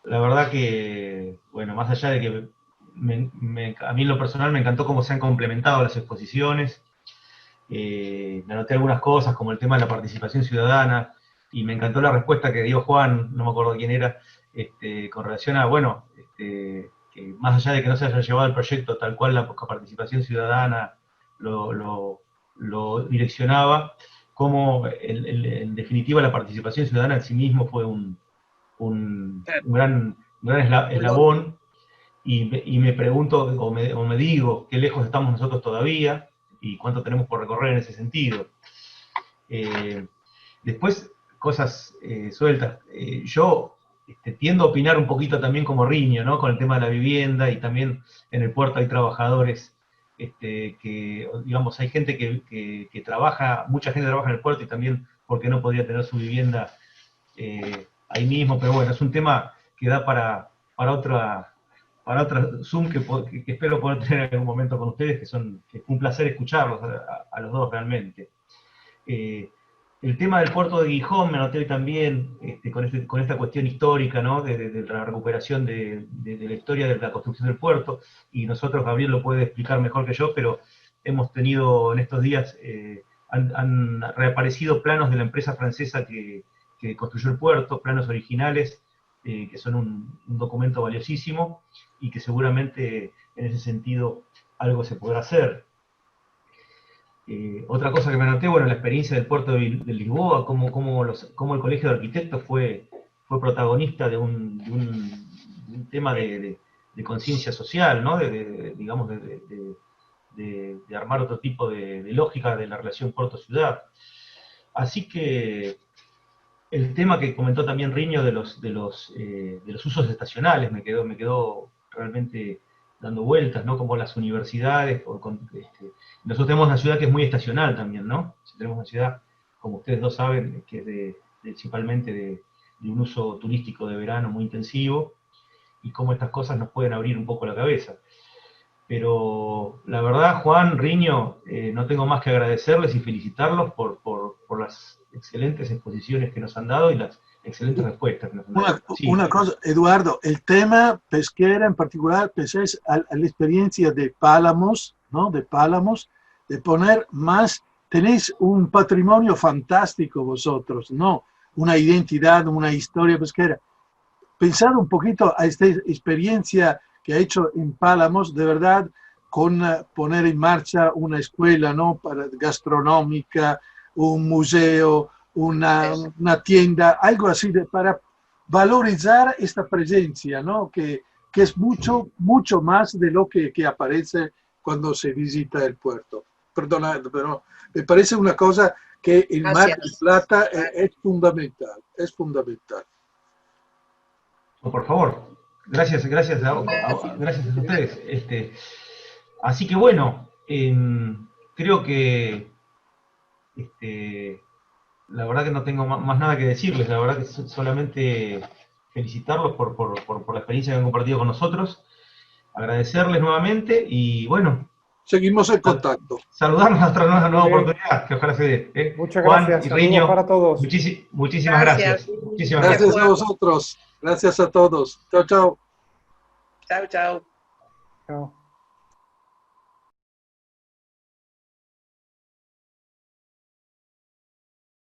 la verdad que, bueno, más allá de que a mí en lo personal me encantó cómo se han complementado las exposiciones. Me anoté algunas cosas, como el tema de la participación ciudadana, y me encantó la respuesta que dio Juan, no me acuerdo quién era, con relación a, bueno, que más allá de que no se haya llevado el proyecto tal cual la participación ciudadana lo direccionaba, como en definitiva la participación ciudadana en sí mismo fue un gran eslabón, y me pregunto, o me digo, qué lejos estamos nosotros todavía, y cuánto tenemos por recorrer en ese sentido. Después, cosas sueltas. Yo tiendo a opinar un poquito también como Riño, ¿no? Con el tema de la vivienda, y también en el puerto hay trabajadores que, digamos, hay gente que trabaja, mucha gente trabaja en el puerto y también porque no podía tener su vivienda ahí mismo, pero bueno, es un tema que da para otra Zoom que espero poder tener en algún momento con ustedes, que fue un placer escucharlos a los dos realmente. El tema del puerto de Gijón me anoté hoy también, con esta cuestión histórica, ¿no? de la recuperación de la historia de la construcción del puerto, y nosotros, Gabriel lo puede explicar mejor que yo, pero hemos tenido en estos días, han reaparecido planos de la empresa francesa que construyó el puerto, planos originales, que son un documento valiosísimo, y que seguramente en ese sentido algo se podrá hacer. Otra cosa que me anoté, bueno, la experiencia del puerto de Lisboa, cómo el Colegio de Arquitectos fue protagonista de un tema de conciencia social, ¿no? Digamos, de armar otro tipo de lógica de la relación puerto-ciudad. Así que el tema que comentó también Riño de los usos estacionales me quedó realmente dando vueltas, ¿no? Como las universidades, nosotros tenemos una ciudad que es muy estacional también, ¿no? Tenemos una ciudad, como ustedes dos saben, que es principalmente de un uso turístico de verano muy intensivo, y cómo estas cosas nos pueden abrir un poco la cabeza. Pero la verdad, Juan, Riño, no tengo más que agradecerles y felicitarlos por las excelentes exposiciones que nos han dado y las excelentes respuestas que nos han dado. Sí. Una cosa, Eduardo, el tema pesquera en particular, pensé a la experiencia de Pálamos, ¿no? De Pálamos, de poner más, tenéis un patrimonio fantástico vosotros, ¿no? Una identidad, una historia pesquera. Pensad un poquito a esta experiencia que ha hecho en Pálamos, de verdad, con poner en marcha una escuela, ¿no? Gastronómica, un museo, una tienda, algo así para valorizar esta presencia, ¿no? Que es mucho más de lo que aparece cuando se visita el puerto. Perdona, pero me parece una cosa que en Mar del Plata es fundamental, es fundamental. Por favor, gracias a ustedes. Así que bueno, creo que la verdad que no tengo más nada que decirles, la verdad que solamente felicitarlos por la experiencia que han compartido con nosotros, agradecerles nuevamente y bueno. Seguimos en contacto. Saludarnos hasta una nueva oportunidad, que ojalá se dé. Muchas Juan gracias, y saludos Riño, para todos. Muchísimas gracias. Muchísimas gracias a vosotros. Gracias a todos. Chao, chao. Chao, chao. Chao.